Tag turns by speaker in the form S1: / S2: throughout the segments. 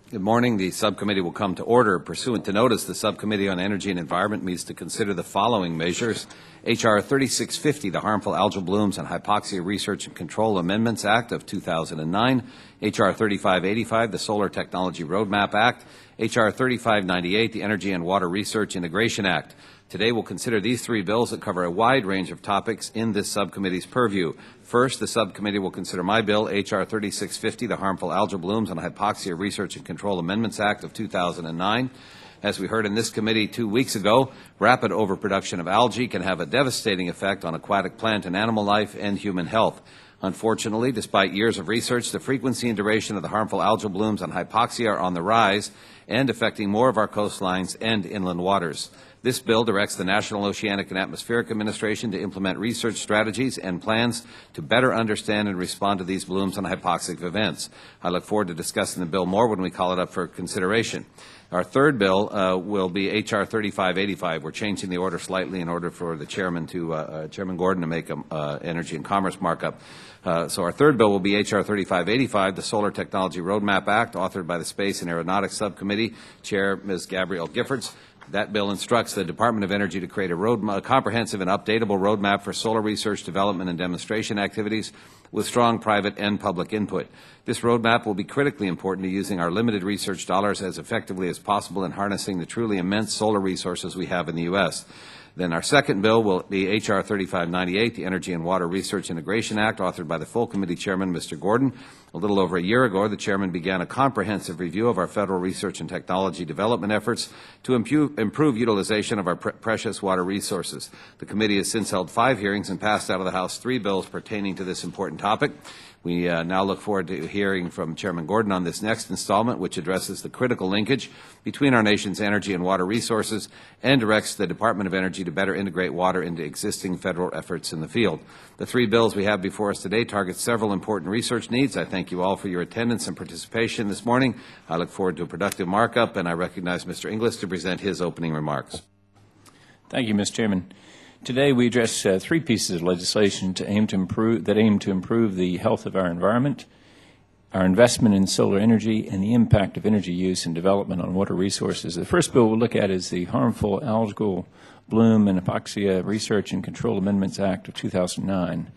S1: Good morning. The subcommittee will come to order. Pursuant to notice, the Subcommittee on Energy and Environment meets to consider the following measures. H.R. 3650, the Harmful Algal Blooms and Hypoxia Research and Control Amendments Act of 2009. H.R. 3585, the Solar Technology Roadmap Act. H.R. 3598, the Energy and Water Research Integration Act. Today we'll consider these three bills that cover a wide range of topics in this subcommittee's purview. First, the subcommittee will consider my bill, H.R. 3650, the Harmful Algal Blooms and Hypoxia Research and Control Amendments Act of 2009. As we heard in this committee 2 weeks ago, rapid overproduction of algae can have a devastating effect on aquatic plant and animal life and human health. Unfortunately, despite years of research, the frequency and duration of the harmful algal blooms and hypoxia are on the rise and affecting more of our coastlines and inland waters. This bill directs the National Oceanic and Atmospheric Administration to implement research strategies and plans to better understand and respond to these blooms and hypoxic events. I look forward to discussing the bill more when we call it up for consideration. Our third bill will be H.R. 3585. We're changing the order slightly in order for the chairman to Chairman Gordon to make an energy and commerce markup. So our third bill will be H.R. 3585, the Solar Technology Roadmap Act, authored by the Space and Aeronautics Subcommittee, Chair Ms. Gabrielle Giffords. That bill instructs the Department of Energy to create a comprehensive and updatable roadmap for solar research, development, and demonstration activities with strong private and public input. This roadmap will be critically important to using our limited research dollars as effectively as possible in harnessing the truly immense solar resources we have in the U.S. Then our second bill will be H.R. 3598, the Energy and Water Research Integration Act, authored by the full committee chairman, Mr. Gordon. A little over a year ago, the chairman began a comprehensive review of our federal research and technology development efforts to improve utilization of our precious water resources. The committee has since held 5 hearings and passed out of the House 3 bills pertaining to this important topic. We now look forward to hearing from Chairman Gordon on this next installment, which addresses the critical linkage between our nation's energy and water resources and directs the Department of Energy to better integrate water into existing federal efforts in the field. The 3 bills we have before us today target several important research needs. I thank you all for your attendance and participation this morning. I look forward to a productive markup, and I recognize Mr. Inglis to present his opening remarks.
S2: Thank you, Mr. Chairman. Today we address 3 pieces of legislation that aim to improve the health of our environment, our investment in solar energy, and the impact of energy use and development on water resources. The first bill we'll look at is the Harmful Algal Bloom and Hypoxia Research and Control Amendments Act of 2009.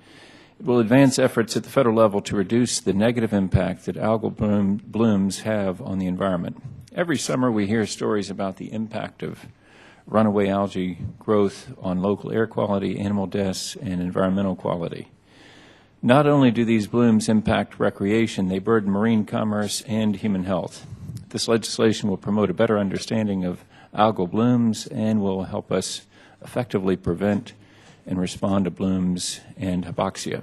S2: It will advance efforts at the federal level to reduce the negative impact that algal blooms have on the environment. Every summer we hear stories about the impact of runaway algae growth on local air quality, animal deaths, and environmental quality. Not only do these blooms impact recreation, they burden marine commerce and human health. This legislation will promote a better understanding of algal blooms and will help us effectively prevent and respond to blooms and hypoxia.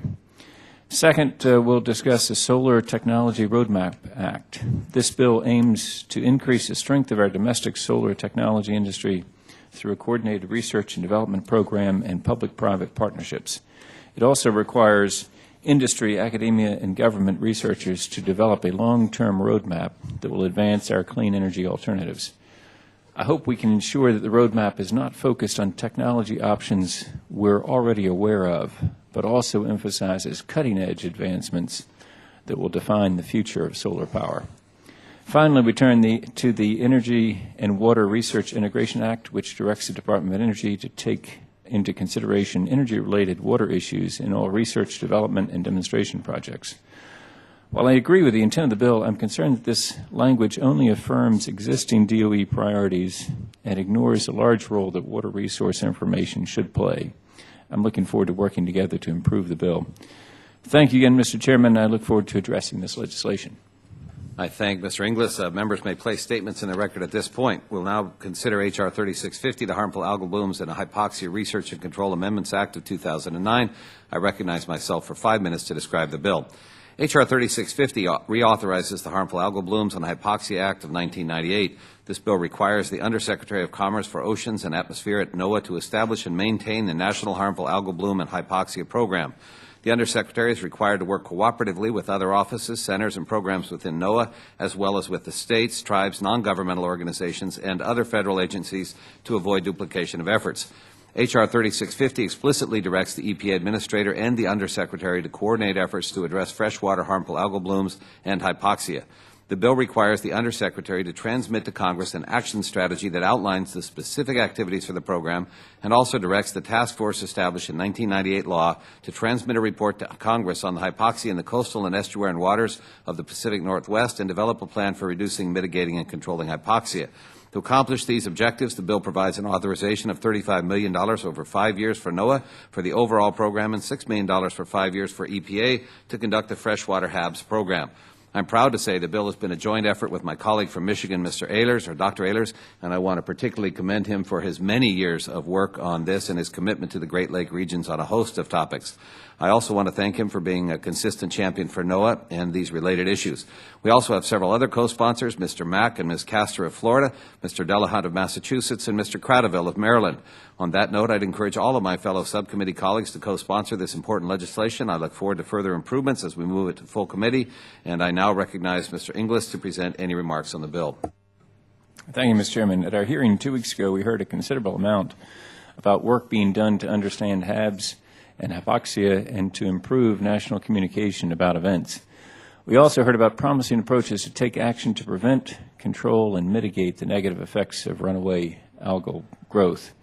S2: Second, we'll discuss the Solar Technology Roadmap Act. This bill aims to increase the strength of our domestic solar technology industry through a coordinated research and development program and public-private partnerships. It also requires industry, academia, and government researchers to develop a long-term roadmap that will advance our clean energy alternatives. I hope we can ensure that the roadmap is not focused on technology options we're already aware of, but also emphasizes cutting-edge advancements that will define the future of solar power. Finally, we turn to the Energy and Water Research Integration Act, which directs the Department of Energy to take into consideration energy-related water issues in all research, development, and demonstration projects. While I agree with the intent of the bill, I'm concerned that this language only affirms existing DOE priorities and ignores the large role that water resource information should play. I'm looking forward to working together to improve the bill. Thank you again, Mr. Chairman. I look forward to addressing this legislation.
S1: I thank Mr. Inglis. Members may place statements in the record at this point. We'll now consider H.R. 3650, the Harmful Algal Blooms and Hypoxia Research and Control Amendments Act of 2009. I recognize myself for 5 minutes to describe the bill. H.R. 3650 reauthorizes the Harmful Algal Blooms and Hypoxia Act of 1998. This bill requires the Undersecretary of Commerce for Oceans and Atmosphere at NOAA to establish and maintain the National Harmful Algal Bloom and Hypoxia Program. The Undersecretary is required to work cooperatively with other offices, centers, and programs within NOAA, as well as with the states, tribes, non-governmental organizations, and other federal agencies to avoid duplication of efforts. H.R. 3650 explicitly directs the EPA Administrator and the Undersecretary to coordinate efforts to address freshwater harmful algal blooms and hypoxia. The bill requires the Undersecretary to transmit to Congress an action strategy that outlines the specific activities for the program and also directs the task force established in 1998 law to transmit a report to Congress on the hypoxia in the coastal and estuarine waters of the Pacific Northwest and develop a plan for reducing, mitigating, and controlling hypoxia. To accomplish these objectives, the bill provides an authorization of $35 million over 5 years for NOAA for the overall program and $6 million for 5 years for EPA to conduct the freshwater HABs program. I'm proud to say the bill has been a joint effort with my colleague from Michigan, Mr. Ehlers, or Dr. Ehlers, and I want to particularly commend him for his many years of work on this and his commitment to the Great Lake regions on a host of topics. I also want to thank him for being a consistent champion for NOAA and these related issues. We also have several other co-sponsors, Mr. Mack and Ms. Castor of Florida, Mr. Delahunt of Massachusetts, and Mr. Cradaville of Maryland. On that note, I'd encourage all of my fellow subcommittee colleagues to co-sponsor this important legislation. I look forward to further improvements as we move it to full committee, and I now recognize Mr. Inglis to present any remarks on the bill.
S2: Thank you, Mr. Chairman. At our hearing 2 weeks ago, we heard a considerable amount about work being done to understand HABs and hypoxia and to improve national communication about events. We also heard about promising approaches to take action to prevent, control, and mitigate the negative effects of runaway algal growth.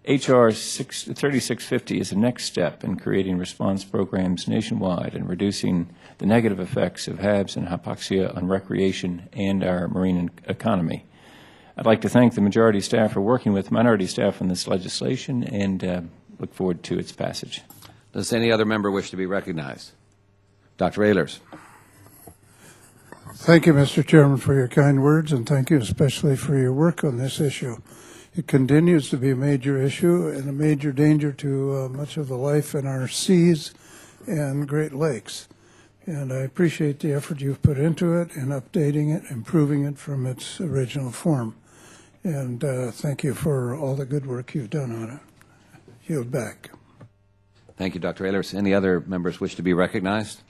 S2: H.R. 3650 is the next step in creating response programs nationwide and reducing the negative effects of HABs and hypoxia on recreation and our marine economy. I'd like to thank the majority staff for working with minority staff on this legislation and look forward to its passage.
S1: Does any other member wish to be recognized? Dr. Ehlers.
S3: Thank you, Mr. Chairman, for your kind words, and thank you especially for your work on this issue. It continues to be a major issue and a major danger to much of the life in our seas and Great Lakes. And I appreciate the effort you've put into it and updating it, improving it from its original form. And thank you for all the good work you've done on it. Yield back.
S1: Thank you, Dr. Ehlers. Any other members wish to be recognized?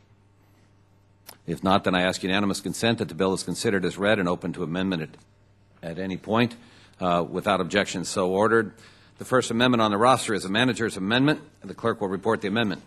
S1: If not, then I ask unanimous consent that the bill is considered as read and open to amendment at any point. Without objection, so ordered. The first amendment on the roster is a manager's amendment. The clerk will report the amendment.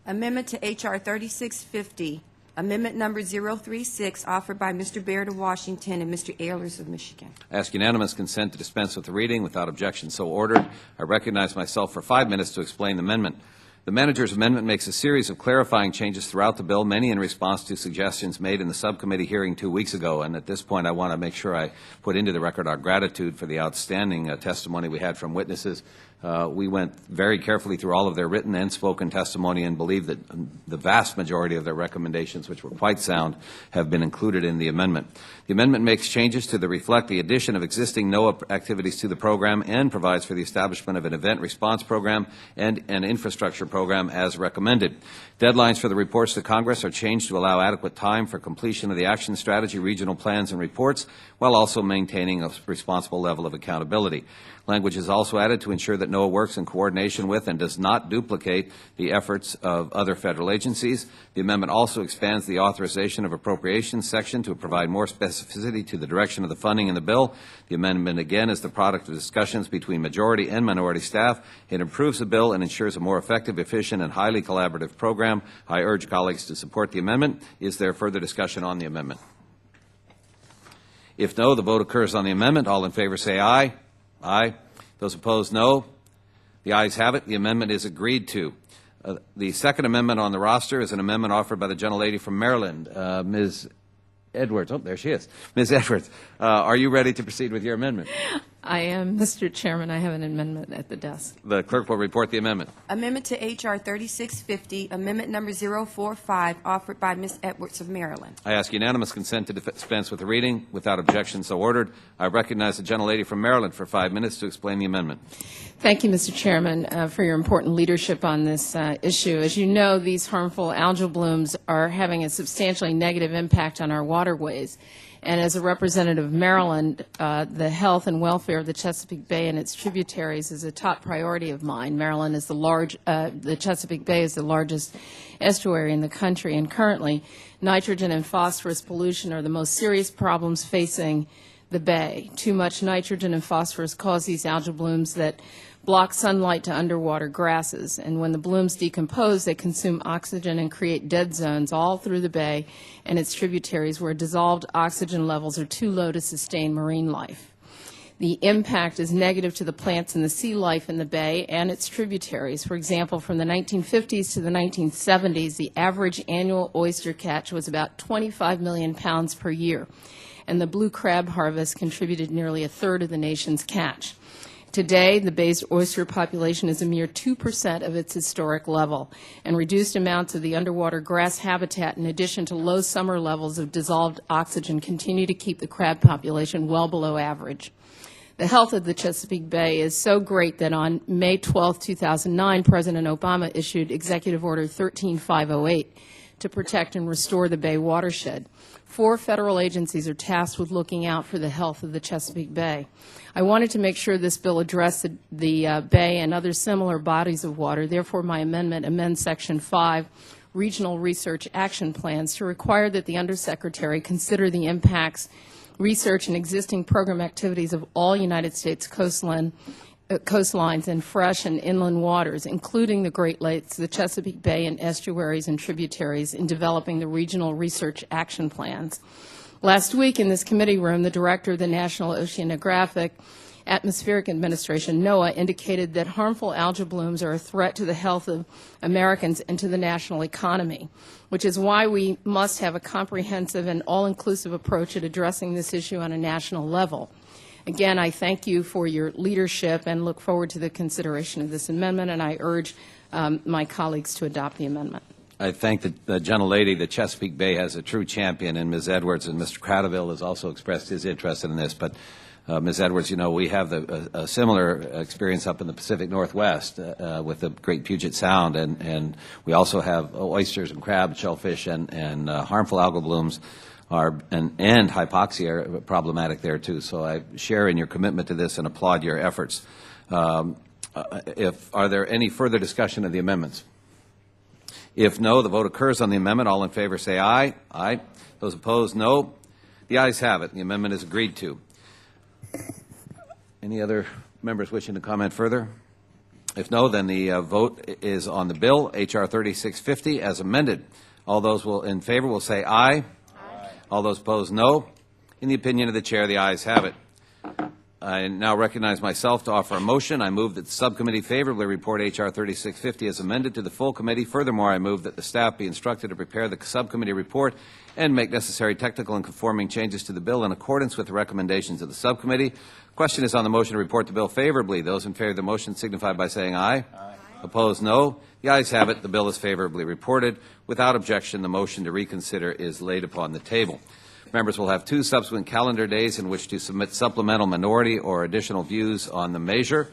S4: Amendment to H.R. 3650, amendment number 036, offered by Mr. Baird of Washington and Mr. Ehlers of Michigan.
S1: I ask unanimous consent to dispense with the reading. Without objection, so ordered. I recognize myself for 5 minutes to explain the amendment. The manager's amendment makes a series of clarifying changes throughout the bill, many in response to suggestions made in the subcommittee hearing 2 weeks ago. And at this point, I want to make sure I put into the record our gratitude for the outstanding testimony we had from witnesses. We went very carefully through all of their written and spoken testimony and believe that the vast majority of their recommendations, which were quite sound, have been included in the amendment. The amendment makes changes to reflect the addition of existing NOAA activities to the program and provides for the establishment of an event response program and an infrastructure program as recommended. Deadlines for the reports to Congress are changed to allow adequate time for completion of the action strategy, regional plans, and reports, while also maintaining a responsible level of accountability. Language is also added to ensure that NOAA works in coordination with and does not duplicate the efforts of other federal agencies. The amendment also expands the authorization of appropriations section to provide more specificity to the direction of the funding in the bill. The amendment, again, is the product of discussions between majority and minority staff. It improves the bill and ensures a more effective, efficient, and highly collaborative program. I urge colleagues to support the amendment. Is there further discussion on the amendment? If no, the vote occurs on the amendment. All in favor say aye. Aye. Those opposed, no. The ayes have it. The amendment is agreed to. The second amendment on the roster is an amendment offered by the gentlelady from Maryland, Ms. Edwards. Oh, there she is. Ms. Edwards, are you ready to proceed with your amendment?
S5: I am, Mr. Chairman. I have an amendment at the desk.
S1: The clerk will report the amendment.
S4: Amendment to H.R. 3650, amendment number 045, offered by Ms. Edwards of Maryland.
S1: I ask unanimous consent to dispense with the reading. Without objection, so ordered. I recognize the gentlelady from Maryland for 5 minutes to explain the amendment.
S5: Thank you, Mr. Chairman, for your important leadership on this issue. As you know, these harmful algal blooms are having a substantially negative impact on our waterways. And as a representative of Maryland, the health and welfare of the Chesapeake Bay and its tributaries is a top priority of mine. Maryland is the Chesapeake Bay is the largest estuary in the country, and currently nitrogen and phosphorus pollution are the most serious problems facing the bay. Too much nitrogen and phosphorus cause these algal blooms that block sunlight to underwater grasses, and when the blooms decompose, they consume oxygen and create dead zones all through the bay and its tributaries where dissolved oxygen levels are too low to sustain marine life. The impact is negative to the plants and the sea life in the bay and its tributaries. For example, from the 1950s to the 1970s, the average annual oyster catch was about 25 million pounds per year, and the blue crab harvest contributed nearly a third of the nation's catch. Today, the bay's oyster population is a mere 2% of its historic level, and reduced amounts of the underwater grass habitat in addition to low summer levels of dissolved oxygen continue to keep the crab population well below average. The health of the Chesapeake Bay is so great that on May 12, 2009, President Obama issued Executive Order 13508 to protect and restore the Bay watershed. 4 federal agencies are tasked with looking out for the health of the Chesapeake Bay. I wanted to make sure this bill addressed the Bay and other similar bodies of water. Therefore, my amendment amends Section 5, Regional Research Action Plans, to require that the Undersecretary consider the impacts, research, and existing program activities of all United States coastlines and fresh and inland waters, including the Great Lakes, the Chesapeake Bay, and estuaries and tributaries, in developing the regional research action plans. Last week in this committee room, the director of the National Oceanographic Atmospheric Administration, NOAA, indicated that harmful algal blooms are a threat to the health of Americans and to the national economy, which is why we must have a comprehensive and all-inclusive approach at addressing this issue on a national level. Again, I thank you for your leadership and look forward to the consideration of this amendment, and I urge my colleagues to adopt the amendment.
S1: I thank the gentlelady. The Chesapeake Bay has a true champion in Ms. Edwards, and Mr. Cradaville has also expressed his interest in this. But Ms. Edwards, you know, we have a similar experience up in the Pacific Northwest with the Great Puget Sound, and we also have oysters and crab, shellfish, and harmful algal blooms and hypoxia are problematic there too. So I share in your commitment to this and applaud your efforts. Are there any further discussion of the amendments? If no, the vote occurs on the amendment. All in favor say aye. Aye. Those opposed, no. The ayes have it. The amendment is agreed to. Any other members wishing to comment further? If no, then the vote is on the bill, H.R. 3650, as amended. All those in favor will say aye. Aye. All those opposed, no. In the opinion of the chair, the ayes have it. I now recognize myself to offer a motion. I move that the subcommittee favorably report H.R. 3650 as amended to the full committee. Furthermore, I move that the staff be instructed to prepare the subcommittee report and make necessary technical and conforming changes to the bill in accordance with the recommendations of the subcommittee. Question is on the motion to report the bill favorably. Those in favor of the motion signify by saying aye. Aye. Opposed, no. The ayes have it. The bill is favorably reported. Without objection, the motion to reconsider is laid upon the table. Members will have 2 subsequent calendar days in which to submit supplemental minority or additional views on the measure.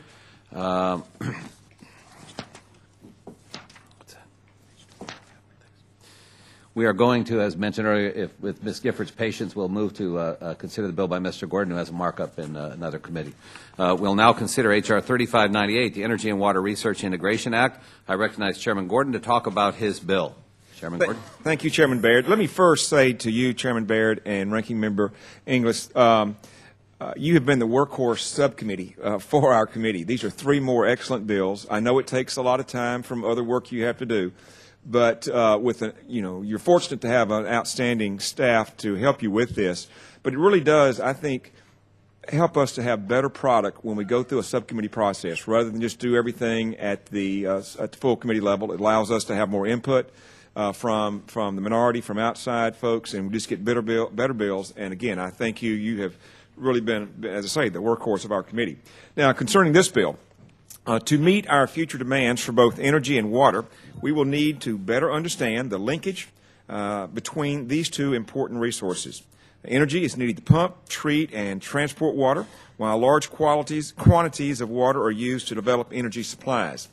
S1: We are going to, as mentioned earlier, with Ms. Gifford's patience, we'll move to consider the bill by Mr. Gordon, who has a markup in another committee. We'll now consider H.R. 3598, the Energy and Water Research Integration Act. I recognize Chairman Gordon to talk about his bill. Chairman Gordon.
S6: Thank you, Chairman Baird. Let me first say to you, Chairman Baird and Ranking Member Inglis, you have been the workhorse subcommittee for our committee. These are 3 more excellent bills. I know it takes a lot of time from other work you have to do, but you're fortunate to have an outstanding staff to help you with this. But it really does, I think, help us to have better product when we go through a subcommittee process, rather than just do everything at the full committee level. It allows us to have more input from the minority, from outside folks, and we just get better bills. And again, I thank you. You have really been, as I say, the workhorse of our committee. Now, concerning this bill, to meet our future demands for both energy and water, we will need to better understand the linkage between these 2 important resources. Energy is needed to pump, treat, and transport water, while large quantities of water are used to develop energy supplies.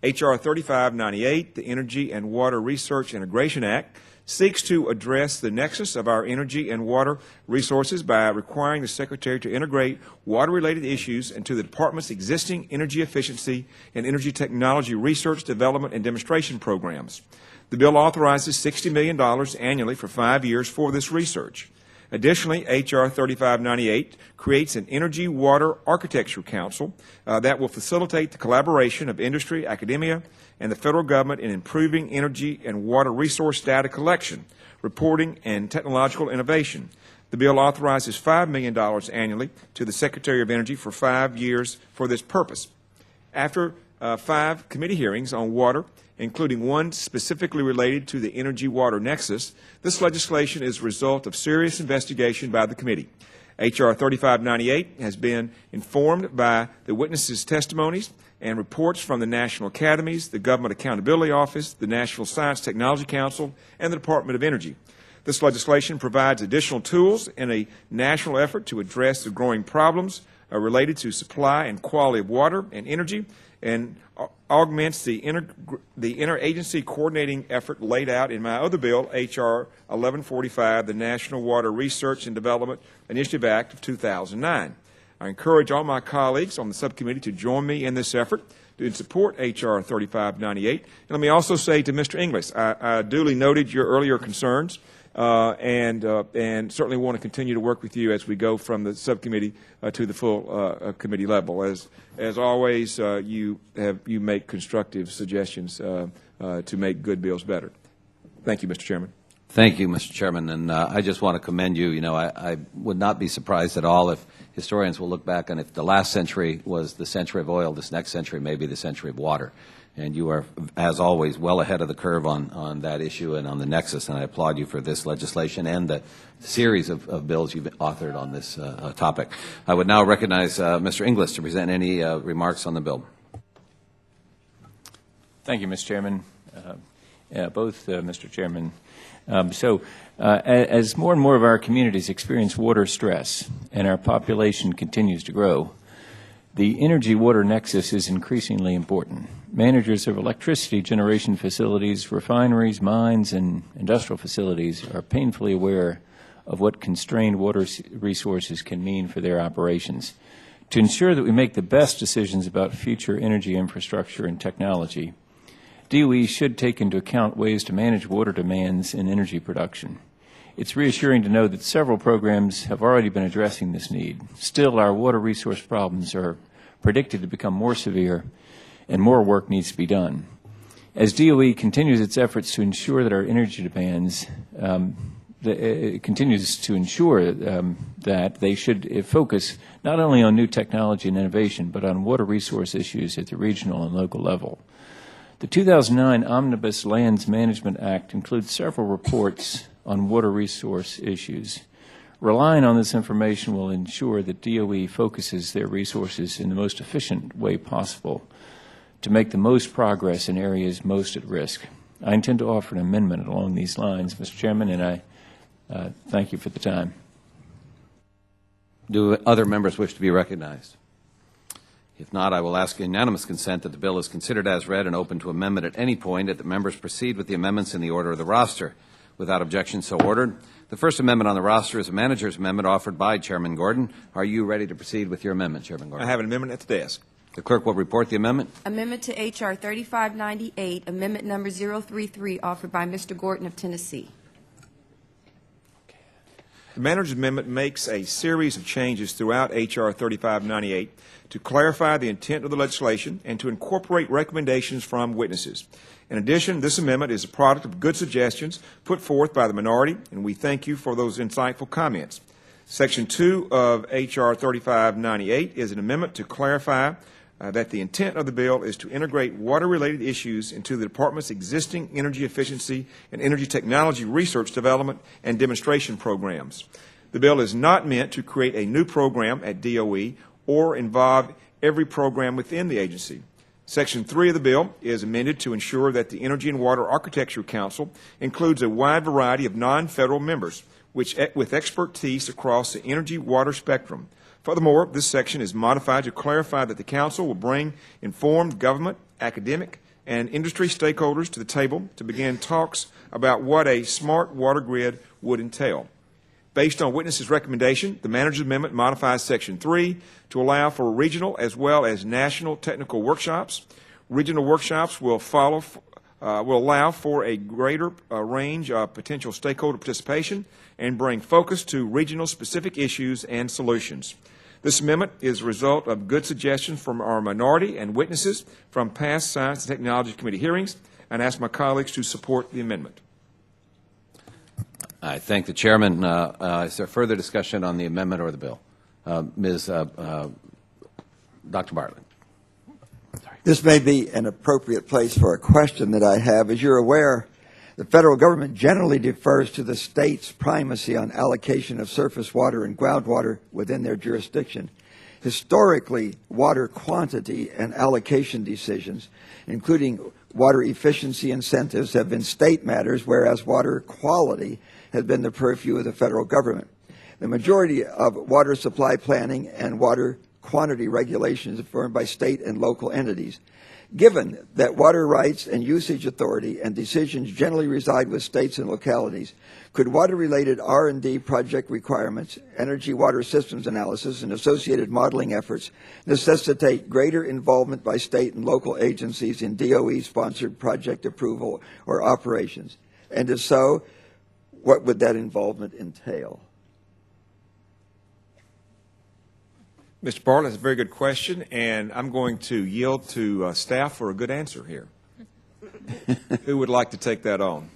S6: H.R. 3598, the Energy and Water Research Integration Act, seeks to address the nexus of our energy and water resources by requiring the Secretary to integrate water-related issues into the Department's existing energy efficiency and energy technology research, development, and demonstration programs. The bill authorizes $60 million annually for 5 years for this research. Additionally, H.R. 3598 creates an Energy Water Architecture Council that will facilitate the collaboration of industry, academia, and the federal government in improving energy and water resource data collection, reporting, and technological innovation. The bill authorizes $5 million annually to the Secretary of Energy for 5 years for this purpose. After 5 committee hearings on water, including one specifically related to the energy-water nexus, this legislation is a result of serious investigation by the committee. H.R. 3598 has been informed by the witnesses' testimonies and reports from the National Academies, the Government Accountability Office, the National Science Technology Council, and the Department of Energy. This legislation provides additional tools in a national effort to address the growing problems related to supply and quality of water and energy, and augments the interagency coordinating effort laid out in my other bill, H.R. 1145, the National Water Research and Development Initiative Act of 2009. I encourage all my colleagues on the subcommittee to join me in this effort to support H.R. 3598. And let me also say to Mr. Inglis, I duly noted your earlier concerns and certainly want to continue to work with you as we go from the subcommittee to the full committee level. As always, you make constructive suggestions to make good bills better. Thank you, Mr. Chairman.
S1: Thank you, Mr. Chairman, and I just want to commend you. You know, I would not be surprised at all if historians will look back on if the last century was the century of oil, this next century may be the century of water. And you are, as always, well ahead of the curve on that issue and on the nexus, and I applaud you for this legislation and the series of bills you've authored on this topic. I would now recognize Mr. Inglis to present any remarks on the bill.
S2: Thank you, Mr. Chairman. Mr. Chairman. As more and more of our communities experience water stress and our population continues to grow, the energy-water nexus is increasingly important. Managers of electricity generation facilities, refineries, mines, and industrial facilities are painfully aware of what constrained water resources can mean for their operations. To ensure that we make the best decisions about future energy infrastructure and technology, DOE should take into account ways to manage water demands in energy production. It's reassuring to know that several programs have already been addressing this need. Still, our water resource problems are predicted to become more severe, and more work needs to be done. As DOE continues its efforts to ensure that our energy demands, it continues to ensure that they should focus not only on new technology and innovation, but on water resource issues at the regional and local level. The 2009 Omnibus Lands Management Act includes several reports on water resource issues. Relying on this information will ensure that DOE focuses their resources in the most efficient way possible to make the most progress in areas most at risk. I intend to offer an amendment along these lines, Mr. Chairman, and I thank you for the time.
S1: Do other members wish to be recognized? If not, I will ask unanimous consent that the bill is considered as read and open to amendment at any point, that the members proceed with the amendments in the order of the roster. Without objection, so ordered. The first amendment on the roster is a manager's amendment offered by Chairman Gordon. Are you ready to proceed with your amendment, Chairman Gordon?
S6: I have an amendment at the desk.
S1: The clerk will report the amendment.
S4: Amendment to H.R. 3598, amendment number 033, offered by Mr. Gordon of Tennessee.
S6: The manager's amendment makes a series of changes throughout H.R. 3598 to clarify the intent of the legislation and to incorporate recommendations from witnesses. In addition, this amendment is a product of good suggestions put forth by the minority, and we thank you for those insightful comments. Section 2 of H.R. 3598 is an amendment to clarify that the intent of the bill is to integrate water-related issues into the Department's existing energy efficiency and energy technology research, development, and demonstration programs. The bill is not meant to create a new program at DOE or involve every program within the agency. Section 3 of the bill is amended to ensure that the Energy and Water Architecture Council includes a wide variety of non-federal members with expertise across the energy-water spectrum. Furthermore, this section is modified to clarify that the Council will bring informed government, academic, and industry stakeholders to the table to begin talks about what a smart water grid would entail. Based on witnesses' recommendation, the manager's amendment modifies Section 3 to allow for regional as well as national technical workshops. Regional workshops will follow will allow for a greater range of potential stakeholder participation and bring focus to regional specific issues and solutions. This amendment is a result of good suggestions from our minority and witnesses from past Science and Technology Committee hearings, and ask my colleagues to support the amendment.
S1: I thank the chairman. Is there further discussion on the amendment or the bill? Dr. Bartlett.
S7: This may be an appropriate place for a question that I have. As you're aware, the federal government generally defers to the state's primacy on allocation of surface water and groundwater within their jurisdiction. Historically, water quantity and allocation decisions, including water efficiency incentives, have been state matters, whereas water quality has been the purview of the federal government. The majority of water supply planning and water quantity regulations are formed by state and local entities. Given that water rights and usage authority and decisions generally reside with states and localities, could water-related R&D project requirements, energy water systems analysis, and associated modeling efforts necessitate greater involvement by state and local agencies in DOE-sponsored project approval or operations? And if so, what would that involvement entail?
S6: Mr. Bartlett, that's a very good question, and I'm going to yield to staff for a good answer here. Who would like to take that on?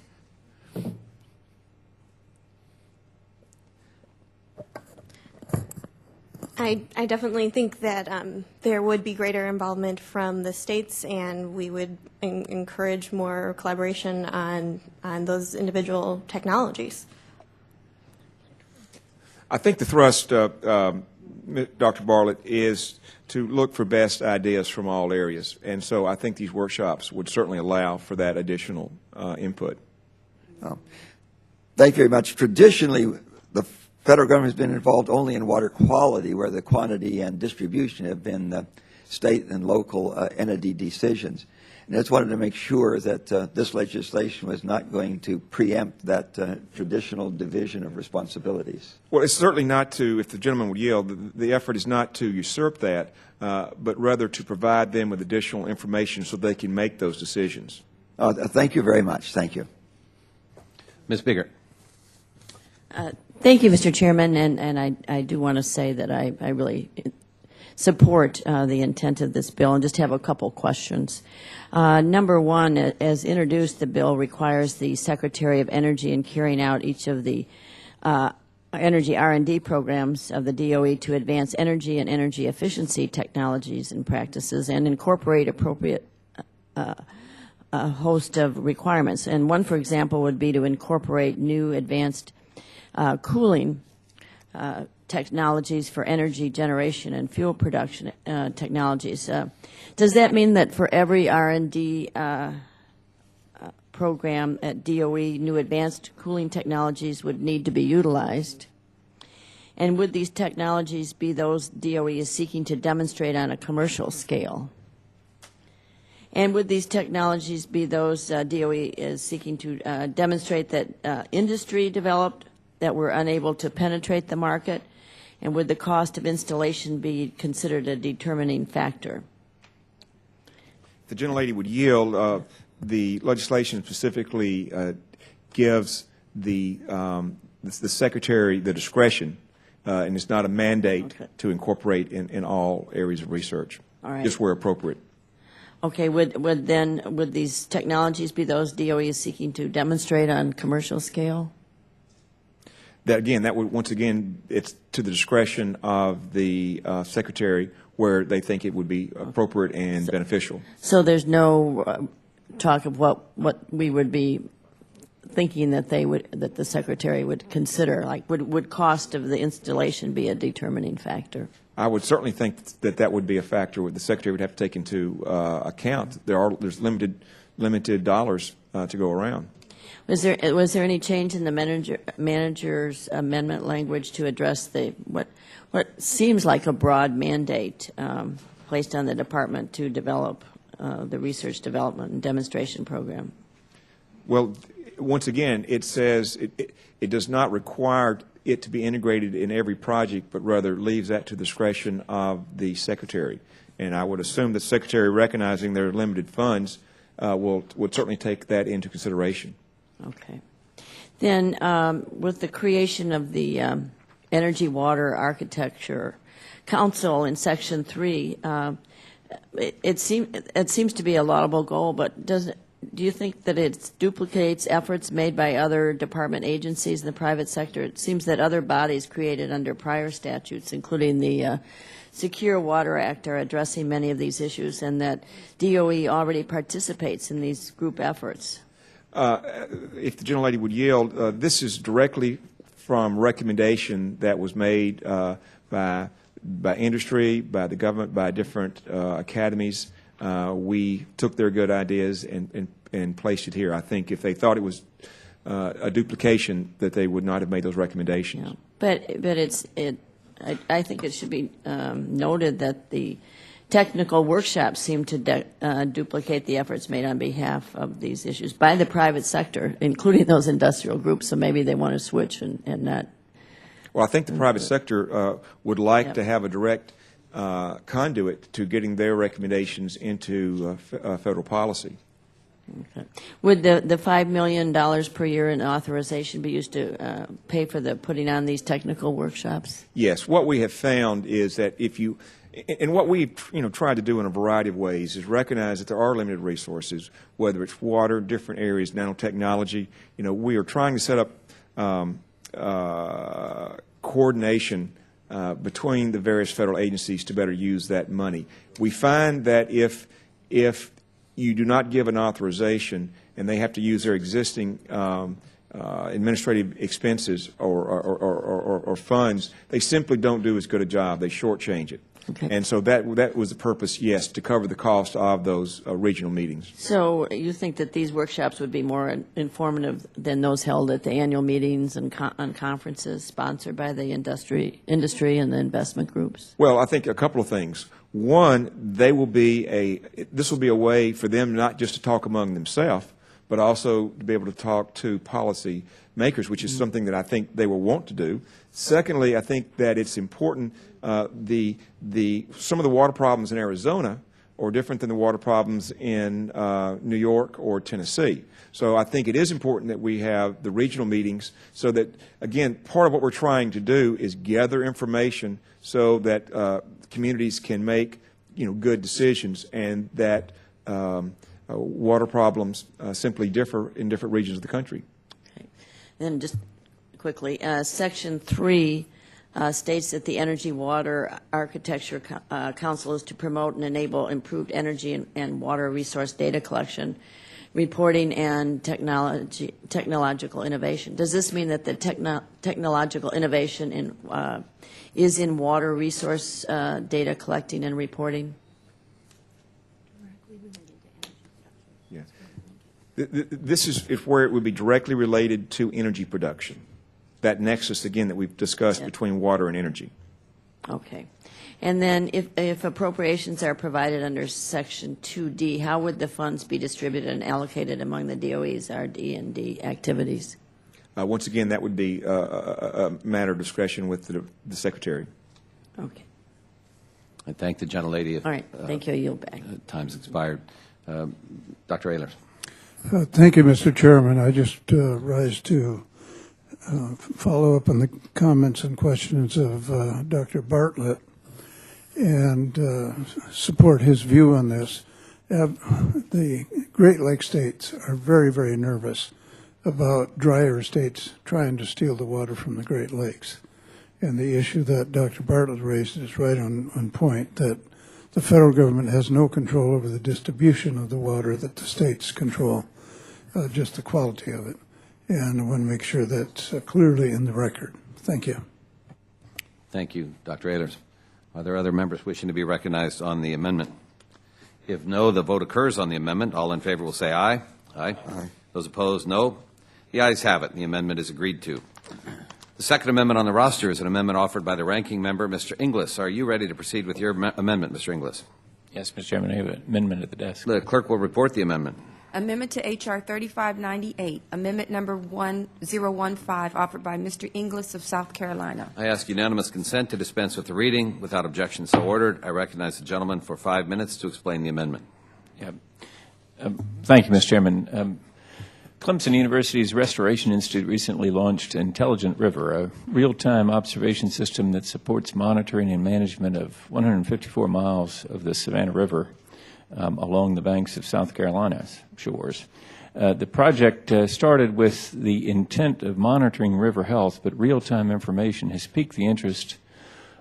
S8: I definitely think that there would be greater involvement from the states, and we would encourage more collaboration on those individual technologies.
S6: I think the thrust, Dr. Bartlett, is to look for best ideas from all areas, and so I think these workshops would certainly allow for that additional input.
S7: Thank you very much. Traditionally, the federal government has been involved only in water quality, where the quantity and distribution have been state and local entity decisions. And I just wanted to make sure that this legislation was not going to preempt that traditional division of responsibilities.
S6: Well, it's certainly not to, if the gentleman would yield, the effort is not to usurp that, but rather to provide them with additional information so they can make those decisions.
S7: Thank you very much. Thank you.
S1: Ms. Biggert.
S9: Thank you, Mr. Chairman, and I do want to say that I really support the intent of this bill and just have a couple questions. Number one, as introduced, the bill requires the Secretary of Energy in carrying out each of the energy R&D programs of the DOE to advance energy and energy efficiency technologies and practices and incorporate appropriate a host of requirements. And one, for example, would be to incorporate new advanced cooling technologies for energy generation and fuel production technologies. Does that mean that for every R&D program at DOE, new advanced cooling technologies would need to be utilized? And would these technologies be those DOE is seeking to demonstrate on a commercial scale? And would these technologies be those DOE is seeking to demonstrate that industry developed that were unable to penetrate the market? And would the cost of installation be considered a determining factor?
S6: The gentlelady would yield. The legislation specifically gives the Secretary the discretion, and it's not a mandate to incorporate in all areas of research, just where appropriate.
S9: Okay, would these technologies be those DOE is seeking to demonstrate on commercial scale?
S6: That would, once again, it's to the discretion of the Secretary where they think it would be appropriate and beneficial.
S9: So there's no talk of what we would be thinking that the Secretary would consider, like would cost of the installation be a determining factor?
S6: I would certainly think that would be a factor the Secretary would have to take into account. There's limited dollars to go around.
S9: Was there any change in the manager's amendment language to address what seems like a broad mandate placed on the department to develop the research development and demonstration program?
S6: Well, once again, it says it does not require it to be integrated in every project, but rather leaves that to the discretion of the Secretary. And I would assume the Secretary, recognizing there are limited funds, would certainly take that into consideration.
S9: Okay. Then, with the creation of the Energy Water Architecture Council in Section 3, it seems to be a laudable goal, but do you think that it duplicates efforts made by other department agencies in the private sector? It seems that other bodies created under prior statutes, including the Secure Water Act, are addressing many of these issues, and that DOE already participates in these group efforts.
S6: If the gentlelady would yield, this is directly from recommendation that was made by industry, by the government, by different academies. We took their good ideas and placed it here. I think if they thought it was a duplication, that they would not have made those recommendations.
S9: Yeah. I think it should be noted that the technical workshops seem to duplicate the efforts made on behalf of these issues by the private sector, including those industrial groups. So maybe they want to switch and not.
S6: Well, I think the private sector would like to have a direct conduit to getting their recommendations into federal policy.
S9: Okay. Would the $5 million per year in authorization be used to pay for the putting on these technical workshops?
S6: Yes. What we have found is that if you, and what we tried to do in a variety of ways is recognize that there are limited resources, whether it's water, different areas, nanotechnology. We are trying to set up coordination between the various federal agencies to better use that money. We find that if you do not give an authorization and they have to use their existing administrative expenses or funds, they simply don't do as good a job. They shortchange it.
S9: Okay.
S6: And so that was the purpose, yes, to cover the cost of those regional meetings.
S9: So you think that these workshops would be more informative than those held at the annual meetings and on conferences sponsored by the industry and the investment groups?
S6: Well, I think a couple of things. One, this will be a way for them not just to talk among themselves, but also to be able to talk to policy makers, which is something that I think they will want to do. Secondly, I think that it's important. Some of the water problems in Arizona are different than the water problems in New York or Tennessee. So I think it is important that we have the regional meetings so that, again, part of what we're trying to do is gather information so that communities can make good decisions, and that water problems simply differ in different regions of the country.
S9: Okay. Then just quickly, Section 3 states that the Energy Water Architecture Council is to promote and enable improved energy and water resource data collection, reporting, and technological innovation. Does this mean that the technological innovation is in water resource data collecting and reporting?
S6: Yeah. This is where it would be directly related to energy production. That nexus, again, that we've discussed between water and energy.
S9: Okay. And then if appropriations are provided under Section 2D, how would the funds be distributed and allocated among the DOE's RD&D activities?
S6: Once again, that would be a matter of discretion with the Secretary.
S9: Okay.
S1: I thank the gentlelady.
S9: All right. Thank you. I yield back.
S1: Time's expired. Dr. Ehlers.
S3: Thank you, Mr. Chairman. I just rise to follow up on the comments and questions of Dr. Bartlett and support his view on this. The Great Lakes states are very, very nervous about drier states trying to steal the water from the Great Lakes. And the issue that Dr. Bartlett raised is right on point, that the federal government has no control over the distribution of the water, that the states control just the quality of it. And I want to make sure that's clearly in the record. Thank you.
S1: Thank you, Dr. Ehlers. Are there other members wishing to be recognized on the amendment? If no, the vote occurs on the amendment. All in favor will say aye. Aye. Aye. Those opposed, no. The ayes have it. The amendment is agreed to. The second amendment on the roster is an amendment offered by the ranking member, Mr. Inglis. Are you ready to proceed with your amendment, Mr. Inglis?
S2: Yes, Mr. Chairman, I have an amendment at the desk.
S1: The clerk will report the amendment.
S4: Amendment to H.R. 3598, amendment number 1015, offered by Mr. Inglis of South Carolina.
S1: I ask unanimous consent to dispense with the reading. Without objection, so ordered. I recognize the gentleman for 5 minutes to explain the amendment.
S2: Yep. Thank you, Mr. Chairman. Clemson University's Restoration Institute recently launched Intelligent River, a real-time observation system that supports monitoring and management of 154 miles of the Savannah River along the banks of South Carolina's shores. The project started with the intent of monitoring river health, but real-time information has piqued the interest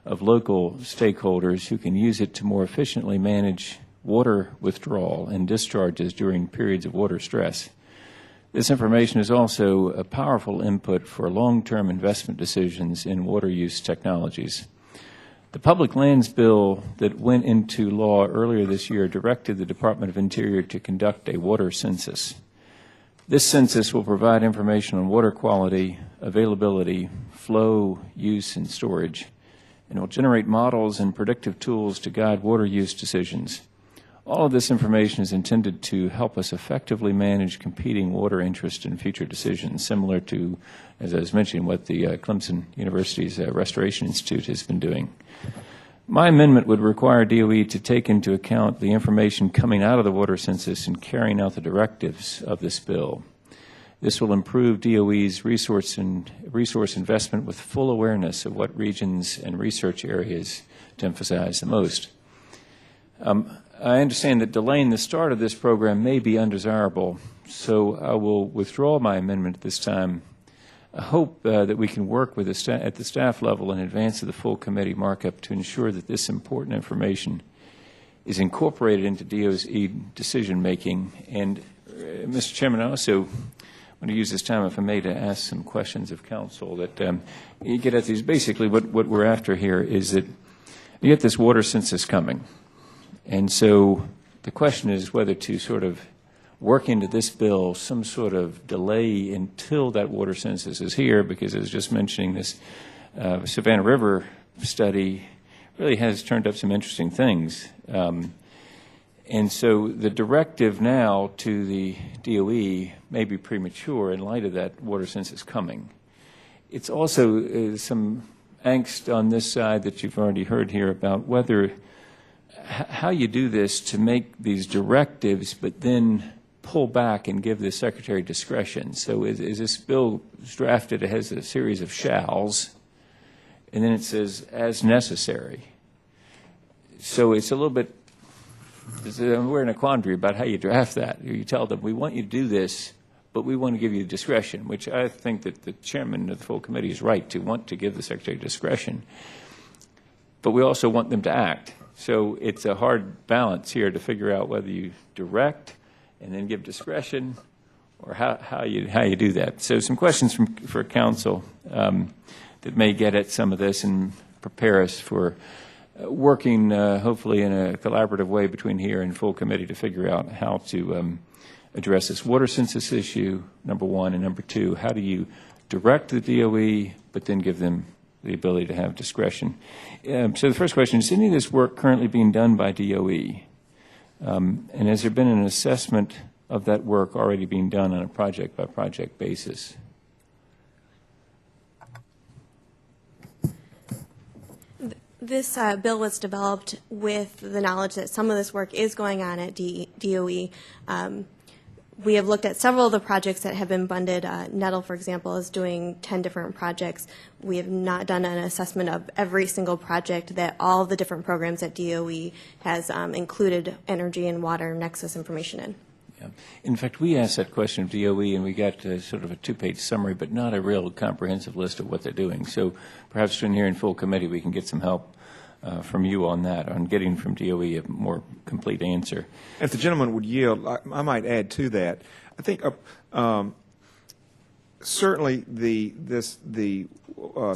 S2: of local stakeholders who can use it to more efficiently manage water withdrawal and discharges during periods of water stress. This information is also a powerful input for long-term investment decisions in water use technologies. The Public Lands Bill that went into law earlier this year directed the Department of Interior to conduct a water census. This census will provide information on water quality, availability, flow, use, and storage, and will generate models and predictive tools to guide water use decisions. All of this information is intended to help us effectively manage competing water interests in future decisions, similar to, as I was mentioning, what the Clemson University's Restoration Institute has been doing. My amendment would require DOE to take into account the information coming out of the water census and carrying out the directives of this bill. This will improve DOE's resource investment with full awareness of what regions and research areas to emphasize the most. I understand that delaying the start of this program may be undesirable, so I will withdraw my amendment at this time. I hope that we can work with at the staff level in advance of the full committee markup to ensure that this important information is incorporated into DOE decision-making. And, Mr. Chairman, I also want to use this time, if I may, to ask some questions of council that you get at these. Basically, what we're after here is that you get this water census coming. And so the question is whether to sort of work into this bill some sort of delay until that water census is here, because as I was just mentioning, this Savannah River study really has turned up some interesting things. And so the directive now to the DOE may be premature in light of that water census coming. It's also some angst on this side that you've already heard here about whether how you do this to make these directives but then pull back and give the secretary discretion. So is this bill drafted? It has a series of shalls, and then it says as necessary. So it's a little bit, we're in a quandary about how you draft that. You tell them, we want you to do this, but we want to give you discretion, which I think that the chairman of the full committee is right to want to give the secretary discretion. But we also want them to act. So it's a hard balance here to figure out whether you direct and then give discretion, or how you do that. So some questions for council that may get at some of this and prepare us for working hopefully in a collaborative way between here and full committee to figure out how to address this water census issue, number one, and number two, how do you direct the DOE but then give them the ability to have discretion. So the first question, is any of this work currently being done by DOE? And has there been an assessment of that work already being done on a project-by-project basis?
S8: This bill was developed with the knowledge that some of this work is going on at DOE. We have looked at several of the projects that have been funded. Nettle, for example, is doing 10 different projects. We have not done an assessment of every single project that all of the different programs at DOE has included energy and water nexus information in.
S2: Yeah. In fact, we asked that question of DOE, and we got sort of a two-page summary, but not a real comprehensive list of what they're doing. So perhaps in here in full committee we can get some help from you on that, on getting from DOE a more complete answer.
S6: If the gentleman would yield, I might add to that. I think certainly the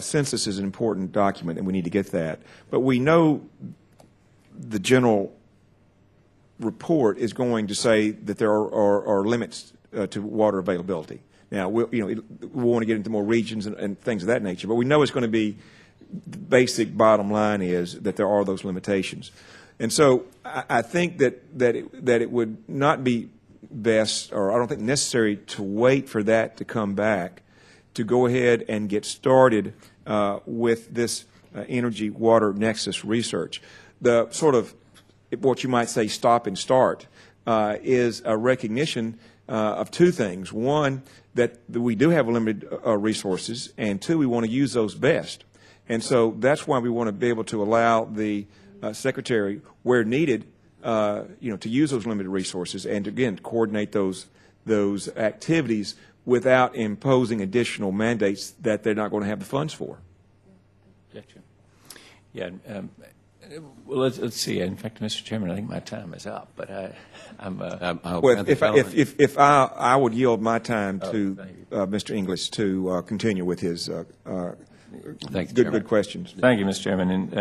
S6: census is an important document, and we need to get that. But we know the general report is going to say that there are limits to water availability. Now, we want to get into more regions and things of that nature, but we know it's going to be, the basic bottom line is that there are those limitations. And so I think that it would not be best, or I don't think necessary, to wait for that to come back to go ahead and get started with this energy water nexus research. The sort of what you might say stop and start is a recognition of two things. One, that we do have limited resources, and two, we want to use those best. And so that's why we want to be able to allow the Secretary, where needed, to use those limited resources and, again, coordinate those activities without imposing additional mandates that they're not going to have the funds for.
S2: Gotcha. Yeah. Well, let's see. In fact, Mr. Chairman, I think my time is up, but
S6: Well, if I would yield my time to Mr. English to continue with his good questions.
S2: Thank you, Mr. Chairman.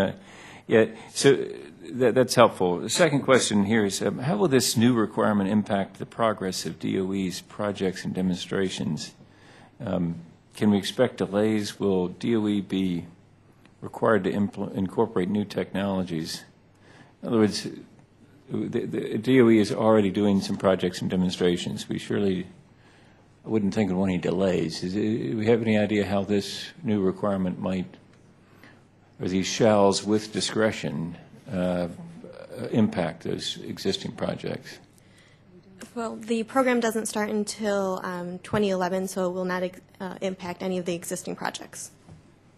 S2: And so that's helpful. The second question here is, how will this new requirement impact the progress of DOE's projects and demonstrations? Can we expect delays? Will DOE be required to incorporate new technologies? In other words, the DOE is already doing some projects and demonstrations. We surely wouldn't think of any delays. Do we have any idea how this new requirement might, or these shalls with discretion, impact those existing projects?
S8: Well, the program doesn't start until 2011, so it will not impact any of the existing projects.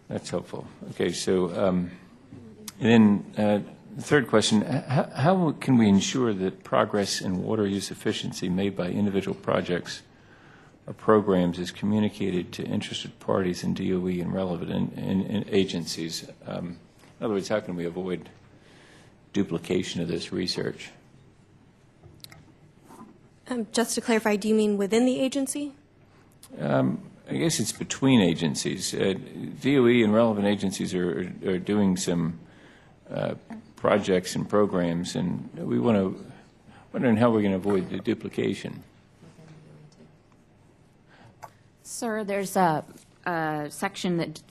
S2: That's helpful. Okay, so and then the third question, how can we ensure that progress in water use efficiency made by individual projects or programs is communicated to interested parties in DOE and relevant agencies? In other words, how can we avoid duplication of this research?
S8: Just to clarify, do you mean within the agency?
S2: I guess it's between agencies. DOE and relevant agencies are doing some projects and programs, and we wondering how we're going to avoid the duplication.
S10: Sir, there's a section that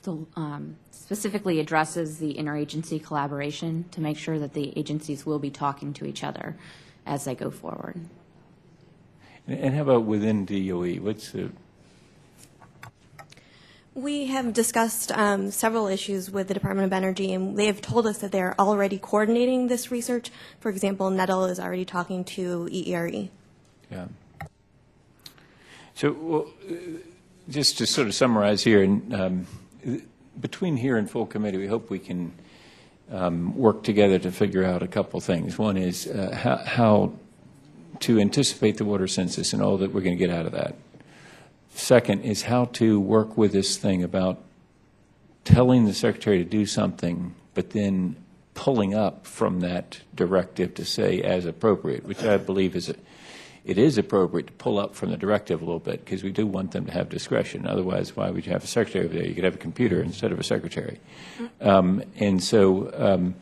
S10: specifically addresses the interagency collaboration to make sure that the agencies will be talking to each other as they go forward.
S2: And how about within DOE? What's the...
S8: We have discussed several issues with the Department of Energy, and they have told us that they are already coordinating this research. For example, NETL is already talking to EERE.
S2: Yeah. So, well, just to sort of summarize here, between here and full committee, we hope we can work together to figure out a couple things. One is how to anticipate the water census and all that we're going to get out of that. Second is how to work with this thing about telling the Secretary to do something, but then pulling up from that directive to say as appropriate, which I believe it is appropriate to pull up from the directive a little bit, because we do want them to have discretion. Otherwise, why would you have a secretary over there? You could have a computer instead of a secretary. And so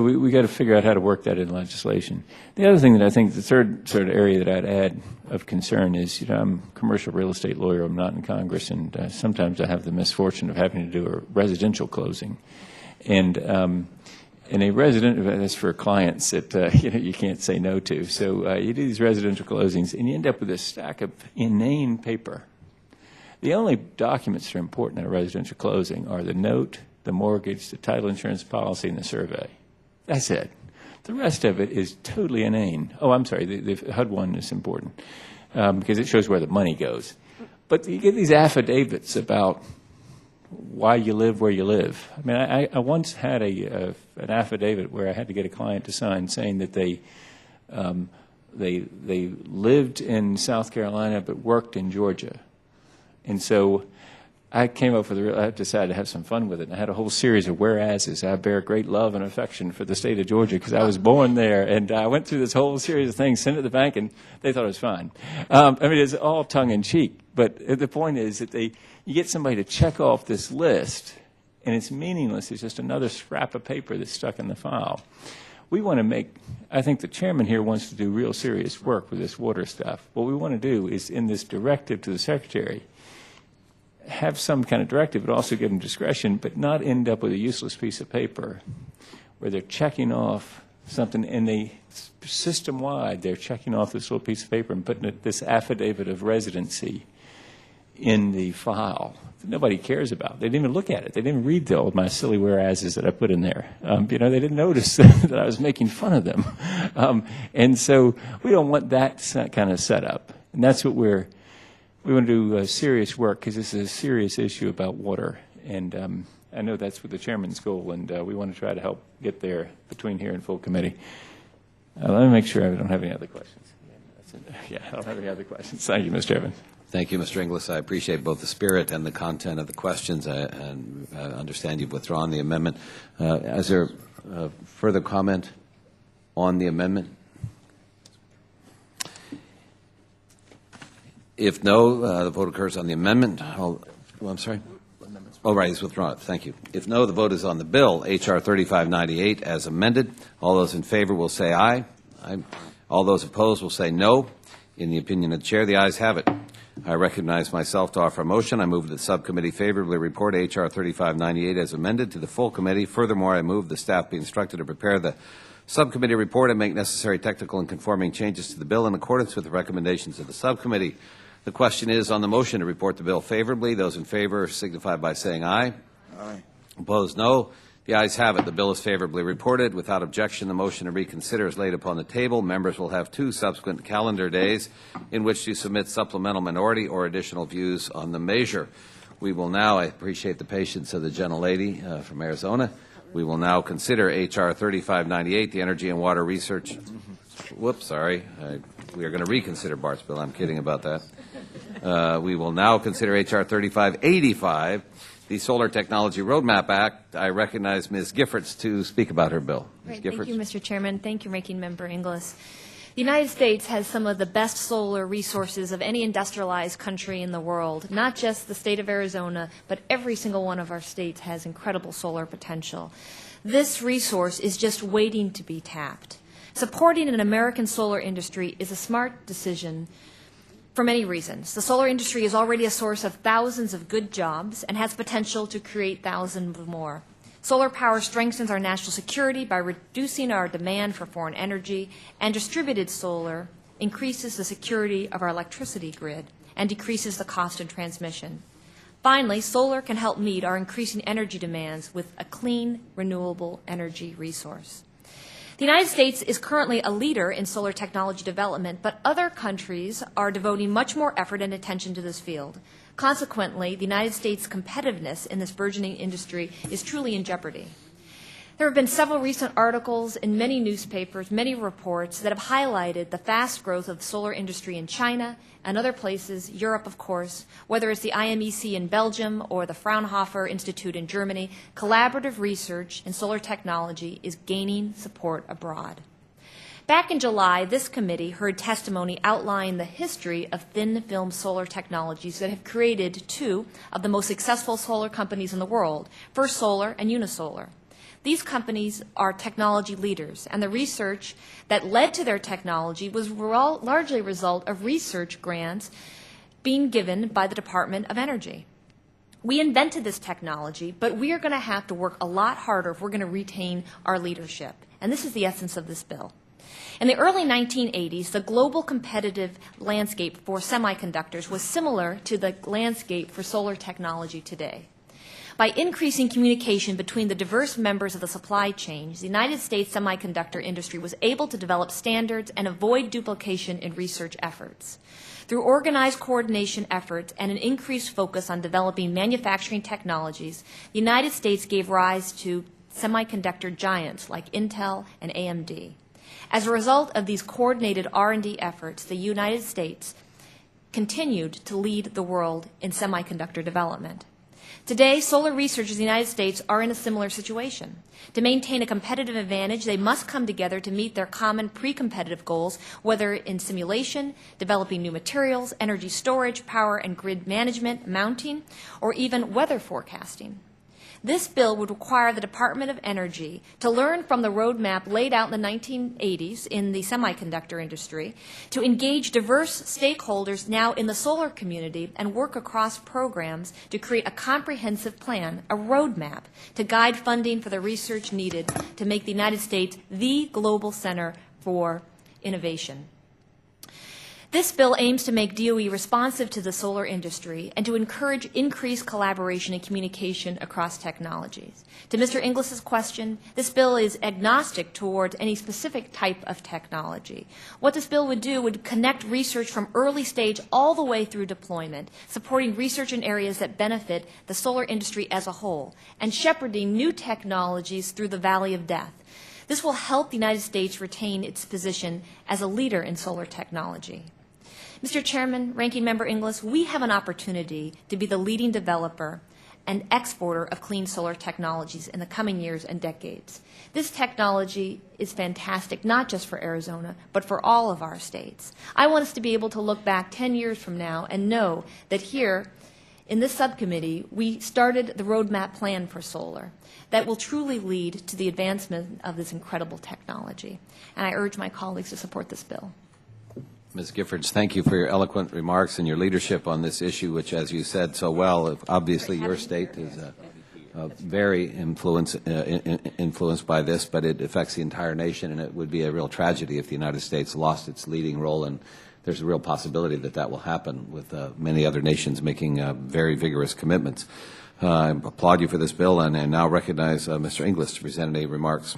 S2: we got to figure out how to work that in legislation. The other thing that I think, the third sort of area that I'd add of concern is, I'm a commercial real estate lawyer. I'm not in Congress, and sometimes I have the misfortune of having to do a residential closing. And a resident, that's for clients that you can't say no to. So you do these residential closings, and you end up with a stack of inane paper. The only documents that are important in a residential closing are the note, the mortgage, the title insurance policy, and the survey. That's it. The rest of it is totally inane. Oh, I'm sorry, the HUD one is important because it shows where the money goes. But you get these affidavits about why you live where you live. I mean, I once had an affidavit where I had to get a client to sign saying that they lived in South Carolina but worked in Georgia. And so I came up with I decided to have some fun with it, and I had a whole series of whereases. I bear great love and affection for the state of Georgia because I was born there, and I went through this whole series of things, sent it to the bank, and they thought it was fine. I mean, it's all tongue-in-cheek, but the point is that you get somebody to check off this list, and it's meaningless. It's just another scrap of paper that's stuck in the file. We want to I think the chairman here wants to do real serious work with this water stuff. What we want to do is, in this directive to the secretary, have some kind of directive, but also give them discretion, but not end up with a useless piece of paper where they're checking off something, and system-wide, they're checking off this little piece of paper and putting this affidavit of residency in the file that nobody cares about. They didn't even look at it. They didn't even read all my silly whereases that I put in there. They didn't notice that I was making fun of them. And so we don't want that kind of setup. And that's what we want to do serious work, because this is a serious issue about water. And I know that's what the chairman's goal, and we want to try to help get there between here and full committee. Let me make sure I don't have any other questions. Yeah, I don't have any other questions. Thank you, Mr. Chairman.
S1: Thank you, Mr. Inglis. I appreciate both the spirit and the content of the questions, and I understand you've withdrawn the amendment. Is there further comment on the amendment? If no, the vote occurs on the amendment. I'm sorry? Oh, right, he's withdrawn it. Thank you. If no, the vote is on the bill, H.R. 3598, as amended. All those in favor will say aye. Aye. All those opposed will say no. In the opinion of the chair, the ayes have it. I recognize myself to offer a motion. I move that the subcommittee favorably report H.R. 3598 as amended to the full committee. Furthermore, I move the staff be instructed to prepare the subcommittee report and make necessary technical and conforming changes to the bill in accordance with the recommendations of the subcommittee. The question is on the motion to report the bill favorably. Those in favor signify by saying aye.
S7: Aye.
S1: Opposed, no. The ayes have it. The bill is favorably reported. Without objection, the motion to reconsider is laid upon the table. Members will have 2 subsequent calendar days in which to submit supplemental minority or additional views on the measure. We will now, I appreciate the patience of the gentlelady from Arizona. We will now consider H.R. 3598, the Energy and Water Research. Whoops, sorry. We are going to reconsider Bart's bill. I'm kidding about that. We will now consider H.R. 3585, the Solar Technology Roadmap Act. I recognize Ms. Giffords to speak about her bill. Ms.
S11: Great.
S1: Giffords.
S11: Thank you, Mr. Chairman. Thank you, Ranking Member Inglis. The United States has some of the best solar resources of any industrialized country in the world. Not just the state of Arizona, but every single one of our states has incredible solar potential. This resource is just waiting to be tapped. Supporting an American solar industry is a smart decision for many reasons. The solar industry is already a source of thousands of good jobs and has potential to create thousands more. Solar power strengthens our national security by reducing our demand for foreign energy, and distributed solar increases the security of our electricity grid and decreases the cost of transmission. Finally, solar can help meet our increasing energy demands with a clean, renewable energy resource. The United States is currently a leader in solar technology development, but other countries are devoting much more effort and attention to this field. Consequently, the United States' competitiveness in this burgeoning industry is truly in jeopardy. There have been several recent articles in many newspapers, many reports that have highlighted the fast growth of the solar industry in China and other places, Europe, of course, whether it's the IMEC in Belgium or the Fraunhofer Institute in Germany. Collaborative research in solar technology is gaining support abroad. Back in July, this committee heard testimony outlining the history of thin-film solar technologies that have created 2 of the most successful solar companies in the world, First Solar and Unisolar. These companies are technology leaders, and the research that led to their technology was largely a result of research grants being given by the Department of Energy. We invented this technology, but we are going to have to work a lot harder if we're going to retain our leadership, and this is the essence of this bill. In the early 1980s, the global competitive landscape for semiconductors was similar to the landscape for solar technology today. By increasing communication between the diverse members of the supply chain, the United States semiconductor industry was able to develop standards and avoid duplication in research efforts. Through organized coordination efforts and an increased focus on developing manufacturing technologies, the United States gave rise to semiconductor giants like Intel and AMD. As a result of these coordinated R&D efforts, the United States continued to lead the world in semiconductor development. Today, solar researchers in the United States are in a similar situation. To maintain a competitive advantage, they must come together to meet their common pre-competitive goals, whether in simulation, developing new materials, energy storage, power and grid management, mounting, or even weather forecasting. This bill would require the Department of Energy to learn from the roadmap laid out in the 1980s in the semiconductor industry, to engage diverse stakeholders now in the solar community and work across programs to create a comprehensive plan, a roadmap, to guide funding for the research needed to make the United States the global center for innovation. This bill aims to make DOE responsive to the solar industry and to encourage increased collaboration and communication across technologies. To Mr. Inglis's question, this bill is agnostic towards any specific type of technology. What this bill would do would connect research from early stage all the way through deployment, supporting research in areas that benefit the solar industry as a whole, and shepherding new technologies through the valley of death. This will help the United States retain its position as a leader in solar technology. Mr. Chairman, Ranking Member Inglis, we have an opportunity to be the leading developer and exporter of clean solar technologies in the coming years and decades. This technology is fantastic, not just for Arizona, but for all of our states. I want us to be able to look back 10 years from now and know that here in this subcommittee, we started the roadmap plan for solar that will truly lead to the advancement of this incredible technology. And I urge my colleagues to support this bill.
S1: Ms. Giffords, thank you for your eloquent remarks and your leadership on this issue, which, as you said so well, obviously your state is very influenced by this, but it affects the entire nation, and it would be a real tragedy if the United States lost its leading role, and there's a real possibility that that will happen with many other nations making very vigorous commitments. I applaud you for this bill, and I now recognize Mr. Inglis to present any remarks.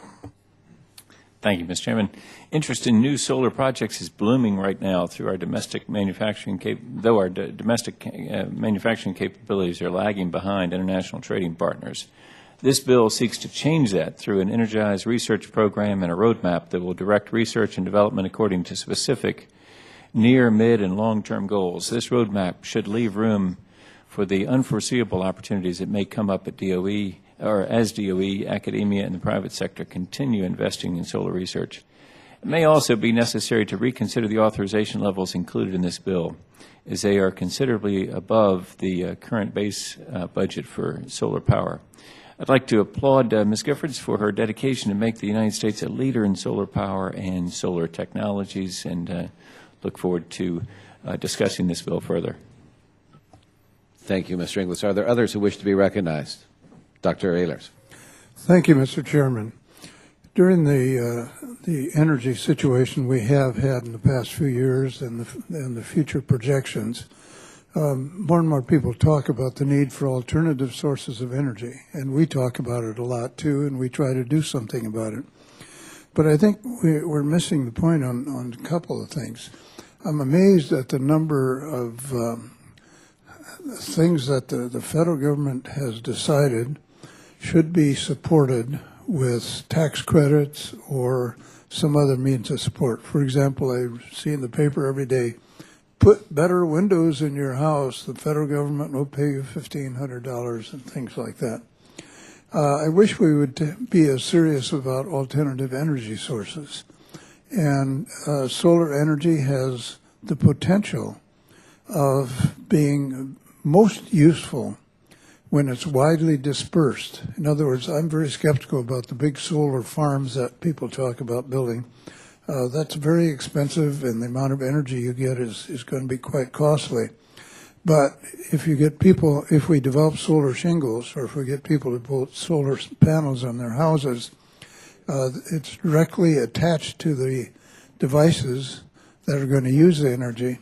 S2: Thank you, Mr. Chairman. Interest in new solar projects is blooming right now through our domestic manufacturing though our domestic manufacturing capabilities are lagging behind international trading partners. This bill seeks to change that through an energized research program and a roadmap that will direct research and development according to specific near, mid, and long-term goals. This roadmap should leave room for the unforeseeable opportunities that may come up at DOE, or as DOE, academia, and the private sector continue investing in solar research. It may also be necessary to reconsider the authorization levels included in this bill, as they are considerably above the current base budget for solar power. I'd like to applaud Ms. Giffords for her dedication to make the United States a leader in solar power and solar technologies, and look forward to discussing this bill further.
S1: Thank you, Mr. Inglis. Are there others who wish to be recognized? Dr. Ehlers.
S3: Thank you, Mr. Chairman. During the energy situation we have had in the past few years and the future projections, more and more people talk about the need for alternative sources of energy, and we talk about it a lot too, and we try to do something about it. But I think we're missing the point on a couple of things. I'm amazed at the number of things that the federal government has decided should be supported with tax credits or some other means of support. For example, I see in the paper every day, put better windows in your house, the federal government will pay you $1,500 and things like that. I wish we would be as serious about alternative energy sources. And solar energy has the potential of being most useful when it's widely dispersed. In other words, I'm very skeptical about the big solar farms that people talk about building. That's very expensive, and the amount of energy you get is going to be quite costly. But if you get people, if we develop solar shingles, or if we get people to put solar panels on their houses, it's directly attached to the devices that are going to use the energy.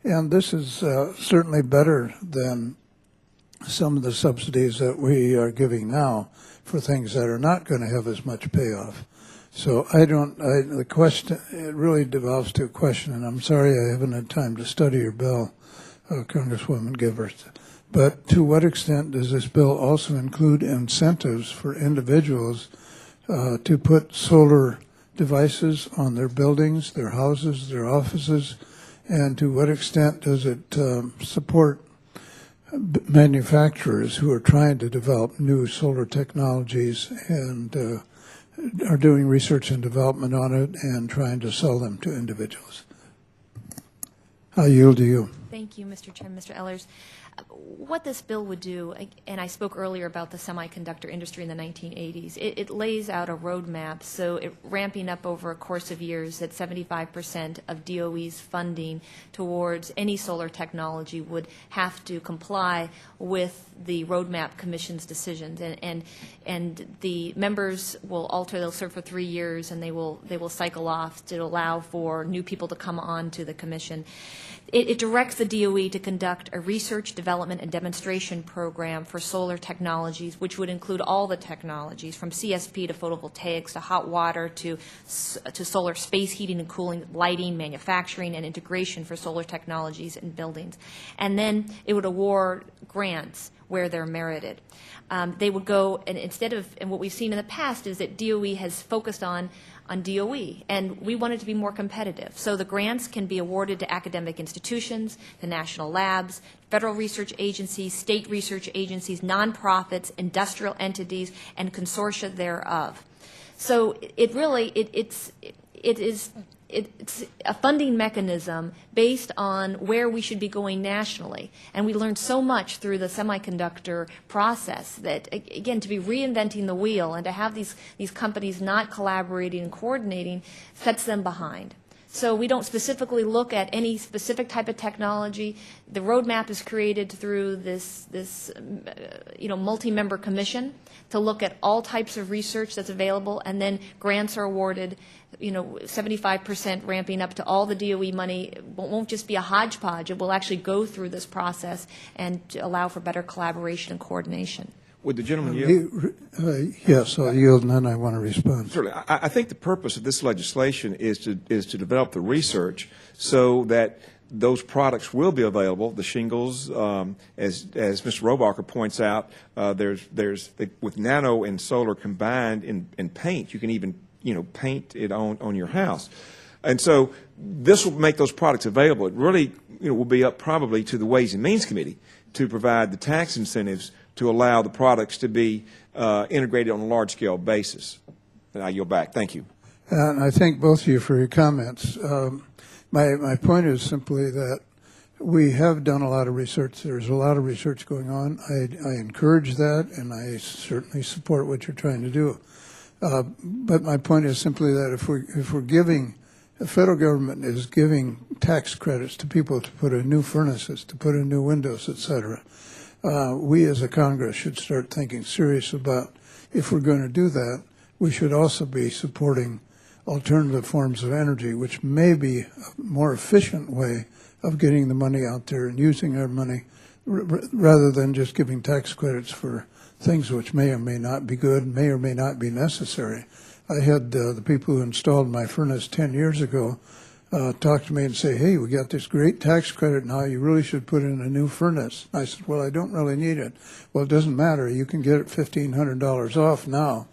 S3: And this is certainly better than some of the subsidies that we are giving now for things that are not going to have as much payoff. So the question, it really devolves to a question, and I'm sorry I haven't had time to study your bill, Congresswoman Giffords. But to what extent does this bill also include incentives for individuals to put solar devices on their buildings, their houses, their offices, and to what extent does it support manufacturers who are trying to develop new solar technologies and are doing research and development on it and trying to sell them to individuals? I yield to you.
S11: Thank you, Mr. Chairman, Mr. Ellers. What this bill would do, and I spoke earlier about the semiconductor industry in the 1980s, it lays out a roadmap, so ramping up over a course of years that 75% of DOE's funding towards any solar technology would have to comply with the Roadmap Commission's decisions. And the members will alter, they'll serve for 3 years, and they will cycle off to allow for new people to come on to the commission. It directs the DOE to conduct a research, development, and demonstration program for solar technologies, which would include all the technologies, from CSP to photovoltaics to hot water to solar space heating and cooling, lighting, manufacturing, and integration for solar technologies in buildings. And then it would award grants where they're merited. They would go, and instead of, and what we've seen in the past is that DOE has focused on DOE, and we want it to be more competitive. So the grants can be awarded to academic institutions, to national labs, federal research agencies, state research agencies, nonprofits, industrial entities, and consortia thereof. So it really, it's a funding mechanism based on where we should be going nationally. And we learned so much through the semiconductor process that, again, to be reinventing the wheel and to have these companies not collaborating and coordinating sets them behind. So we don't specifically look at any specific type of technology. The roadmap is created through this multi-member commission to look at all types of research that's available, and then grants are awarded, 75% ramping up to all the DOE money. It won't just be a hodgepodge. It will actually go through this process and to allow for better collaboration and coordination.
S6: Would the gentleman yield?
S3: Yes, I'll yield, and then I want to respond.
S6: Certainly. I think the purpose of this legislation is to develop the research so that those products will be available. The shingles, as Mr. Robacher points out, with nano and solar combined in paint, you can even paint it on your house. And so this will make those products available. It really will be up probably to the Ways and Means Committee to provide the tax incentives to allow the products to be integrated on a large-scale basis. And I yield back. Thank you.
S3: And I thank both of you for your comments. My point is simply that we have done a lot of research. There's a lot of research going on. I encourage that, and I certainly support what you're trying to do. But my point is simply that if we're giving, the federal government is giving tax credits to people to put in new furnaces, to put in new windows, et cetera. We as a Congress should start thinking serious about, if we're going to do that, we should also be supporting alternative forms of energy, which may be a more efficient way of getting the money out there and using our money rather than just giving tax credits for things which may or may not be good, may or may not be necessary. I had the people who installed my furnace 10 years ago talk to me and say, hey, we got this great tax credit now, you really should put in a new furnace. I said, well, I don't really need it. Well, it doesn't matter. You can get it $1,500 off now.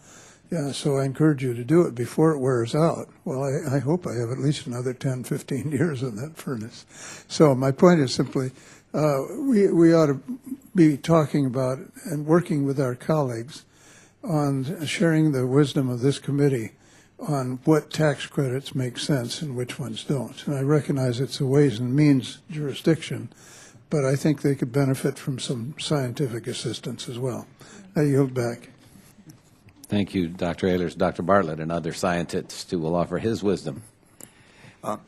S3: Yeah, so I encourage you to do it before it wears out. Well, I hope I have at least another 10, 15 years in that furnace. So my point is simply, we ought to be talking about and working with our colleagues on sharing the wisdom of this committee on what tax credits make sense and which ones don't. And I recognize it's a Ways and Means jurisdiction, but I think they could benefit from some scientific assistance as well. I yield back.
S1: Thank you, Dr. Ehlers. Dr. Bartlett, another scientist who will offer his wisdom.
S7: I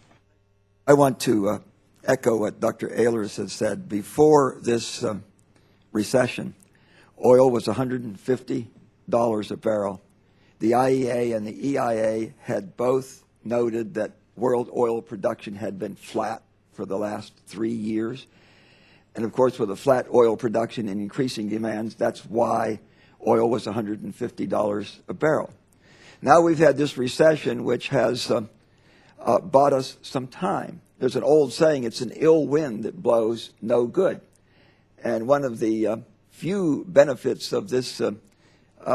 S7: want to echo what Dr. Ehlers has said. Before this recession, oil was $150 a barrel. The IEA and the EIA had both noted that world oil production had been flat for the last 3 years. And of course, with a flat oil production and increasing demands, that's why oil was $150 a barrel. Now we've had this recession, which has bought us some time. There's an old saying, it's an ill wind that blows no good. And one of the few benefits of this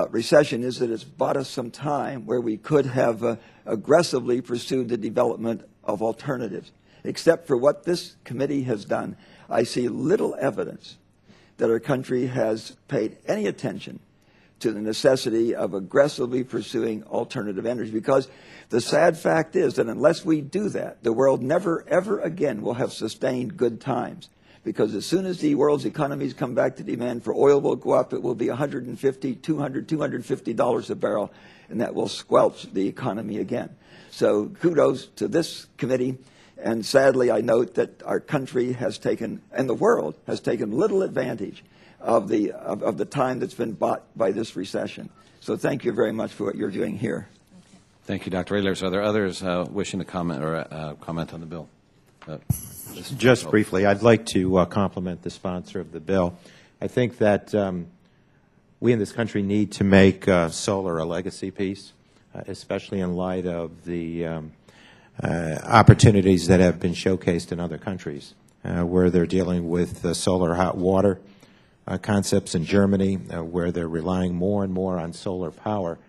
S7: recession is that it's bought us some time where we could have aggressively pursued the development of alternatives. Except for what this committee has done, I see little evidence that our country has paid any attention to the necessity of aggressively pursuing alternative energy, because the sad fact is that unless we do that, the world never, ever again will have sustained good times. Because as soon as the world's economies come back, the demand for oil will go up. It will be $150, $200, $250 a barrel, and that will squelch the economy again. So kudos to this committee. And sadly, I note that our country has taken, and the world has taken, little advantage of the time that's been bought by this recession. So thank you very much for what you're doing here.
S1: Thank you, Dr. Ehlers. Are there others wishing to comment or comment on the bill?
S12: Just briefly, I'd like to compliment the sponsor of the bill. I think that we in this country need to make solar a legacy piece, especially in light of the opportunities that have been showcased in other countries, where they're dealing with solar hot water concepts in Germany, where they're relying more and more on solar power.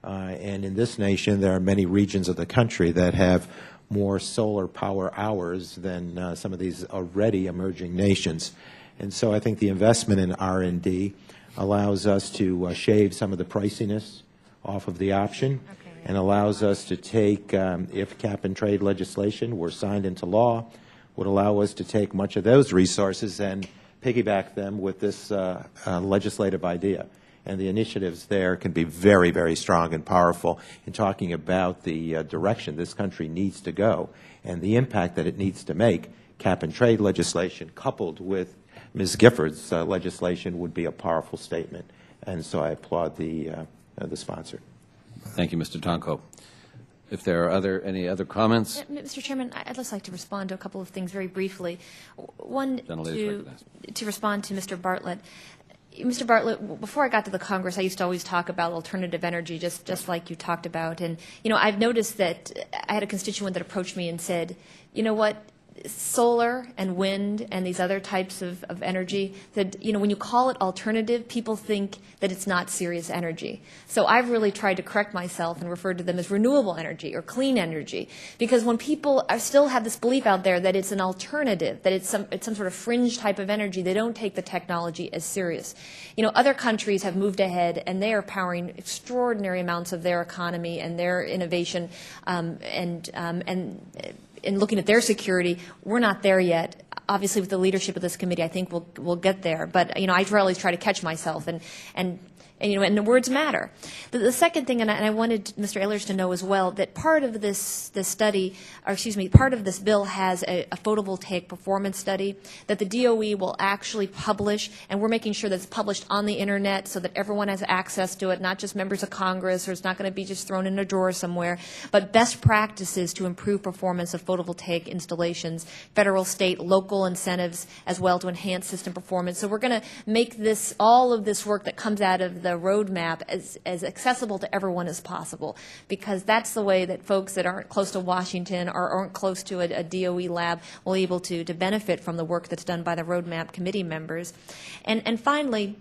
S12: And in this nation, there are many regions of the country that have more solar power hours than some of these already emerging nations. And so I think the investment in R&D allows us to shave some of the priciness off of the option, and allows us to take, if cap-and-trade legislation were signed into law, would allow us to take much of those resources and piggyback them with this legislative idea. And the initiatives there can be very, very strong and powerful in talking about the direction this country needs to go and the impact that it needs to make. Cap-and-trade legislation coupled with Ms. Gifford's legislation would be a powerful statement. And so I applaud the sponsor.
S1: Thank you, Mr. Tonko. If there are any other comments?
S11: Mr. Chairman, I'd just like to respond to a couple of things very briefly. One, to respond to Mr. Bartlett. Mr. Bartlett, before I got to the Congress, I used to always talk about alternative energy, just like you talked about. And, I've noticed that I had a constituent that approached me and said, you know what, solar and wind and these other types of energy, that, when you call it alternative, people think that it's not serious energy. So I've really tried to correct myself and refer to them as renewable energy or clean energy, because when people still have this belief out there that it's an alternative, that it's some sort of fringe type of energy, they don't take the technology as serious. Other countries have moved ahead, and they are powering extraordinary amounts of their economy and their innovation, and looking at their security. We're not there yet. Obviously, with the leadership of this committee, I think we'll get there. But I always try to catch myself, and the words matter. The second thing, and I wanted Mr. Ehlers to know as well, that part of this study, or excuse me, part of this bill has a photovoltaic performance study that the DOE will actually publish, and we're making sure that it's published on the internet so that everyone has access to it, not just members of Congress, or it's not going to be just thrown in a drawer somewhere, but best practices to improve performance of photovoltaic installations, federal, state, local incentives as well to enhance system performance. So we're going to make all of this work that comes out of the roadmap as accessible to everyone as possible, because that's the way that folks that aren't close to Washington or aren't close to a DOE lab will be able to benefit from the work that's done by the roadmap committee members. And finally,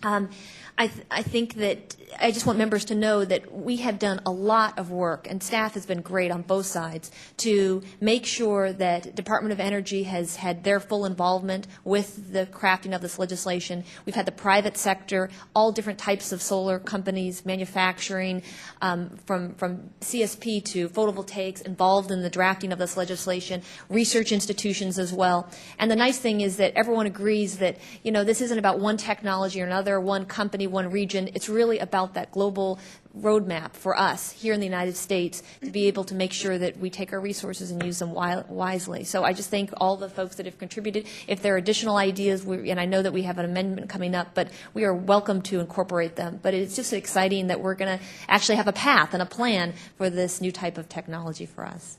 S11: I think that I just want members to know that we have done a lot of work, and staff has been great on both sides, to make sure that Department of Energy has had their full involvement with the crafting of this legislation. We've had the private sector, all different types of solar companies, manufacturing, from CSP to photovoltaics involved in the drafting of this legislation, research institutions as well. And the nice thing is that everyone agrees that, this isn't about one technology or another, one company, one region. It's really about that global roadmap for us here in the United States to be able to make sure that we take our resources and use them wisely. So I just thank all the folks that have contributed. If there are additional ideas, and I know that we have an amendment coming up, but we are welcome to incorporate them. But it's just exciting that we're going to actually have a path and a plan for this new type of technology for us.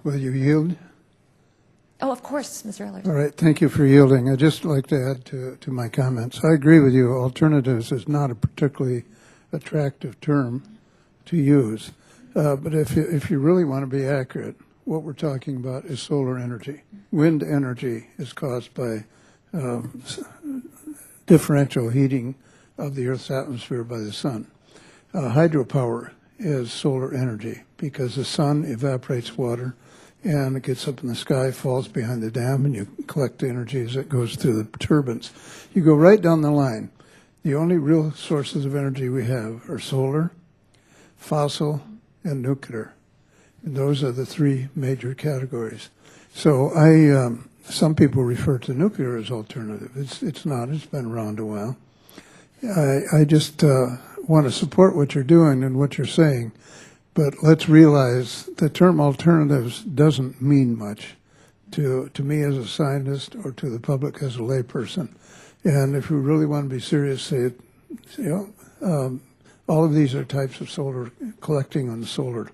S3: Will you yield?
S11: Oh, of course, Mr. Ehlers.
S3: All right, thank you for yielding. I'd just like to add to my comments. I agree with you. Alternatives is not a particularly attractive term to use. But if you really want to be accurate, what we're talking about is solar energy. Wind energy is caused by differential heating of the Earth's atmosphere by the sun. Hydropower is solar energy because the sun evaporates water and it gets up in the sky, falls behind the dam, and you collect the energy as it goes through the turbines. You go right down the line. The only real sources of energy we have are solar, fossil, and nuclear. And those are the three major categories. So some people refer to nuclear as alternative. It's not. It's been around a while. I just want to support what you're doing and what you're saying, but let's realize the term alternatives doesn't mean much to me as a scientist or to the public as a layperson. And if we really want to be serious, say, all of these are types of solar, collecting on the solar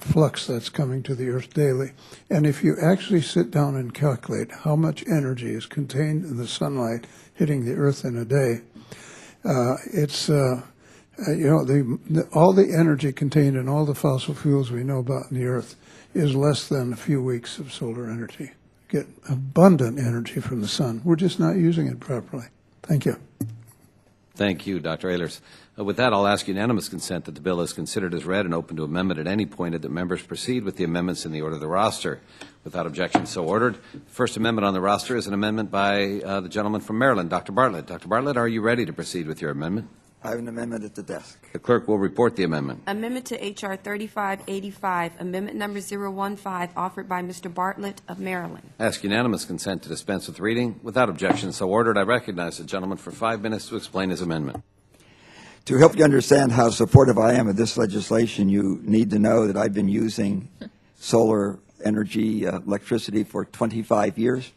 S3: flux that's coming to the Earth daily. And if you actually sit down and calculate how much energy is contained in the sunlight hitting the Earth in a day, it's all the energy contained in all the fossil fuels we know about in the Earth is less than a few weeks of solar energy. Get abundant energy from the sun. We're just not using it properly. Thank you.
S1: Thank you, Dr. Ehlers. With that, I'll ask unanimous consent that the bill is considered as read and open to amendment at any point, and that members proceed with the amendments in the order of the roster. Without objection, so ordered. The first amendment on the roster is an amendment by the gentleman from Maryland, Dr. Bartlett. Dr. Bartlett, are you ready to proceed with your amendment?
S7: I have an amendment at the desk.
S1: The clerk will report the amendment.
S4: Amendment to H.R. 3585, amendment number 015, offered by Mr. Bartlett of Maryland.
S1: I ask unanimous consent to dispense with reading. Without objection, so ordered. I recognize the gentleman for 5 minutes to explain his amendment.
S7: To help you understand how supportive I am of this legislation, you need to know that I've been using solar energy, electricity for 25 years.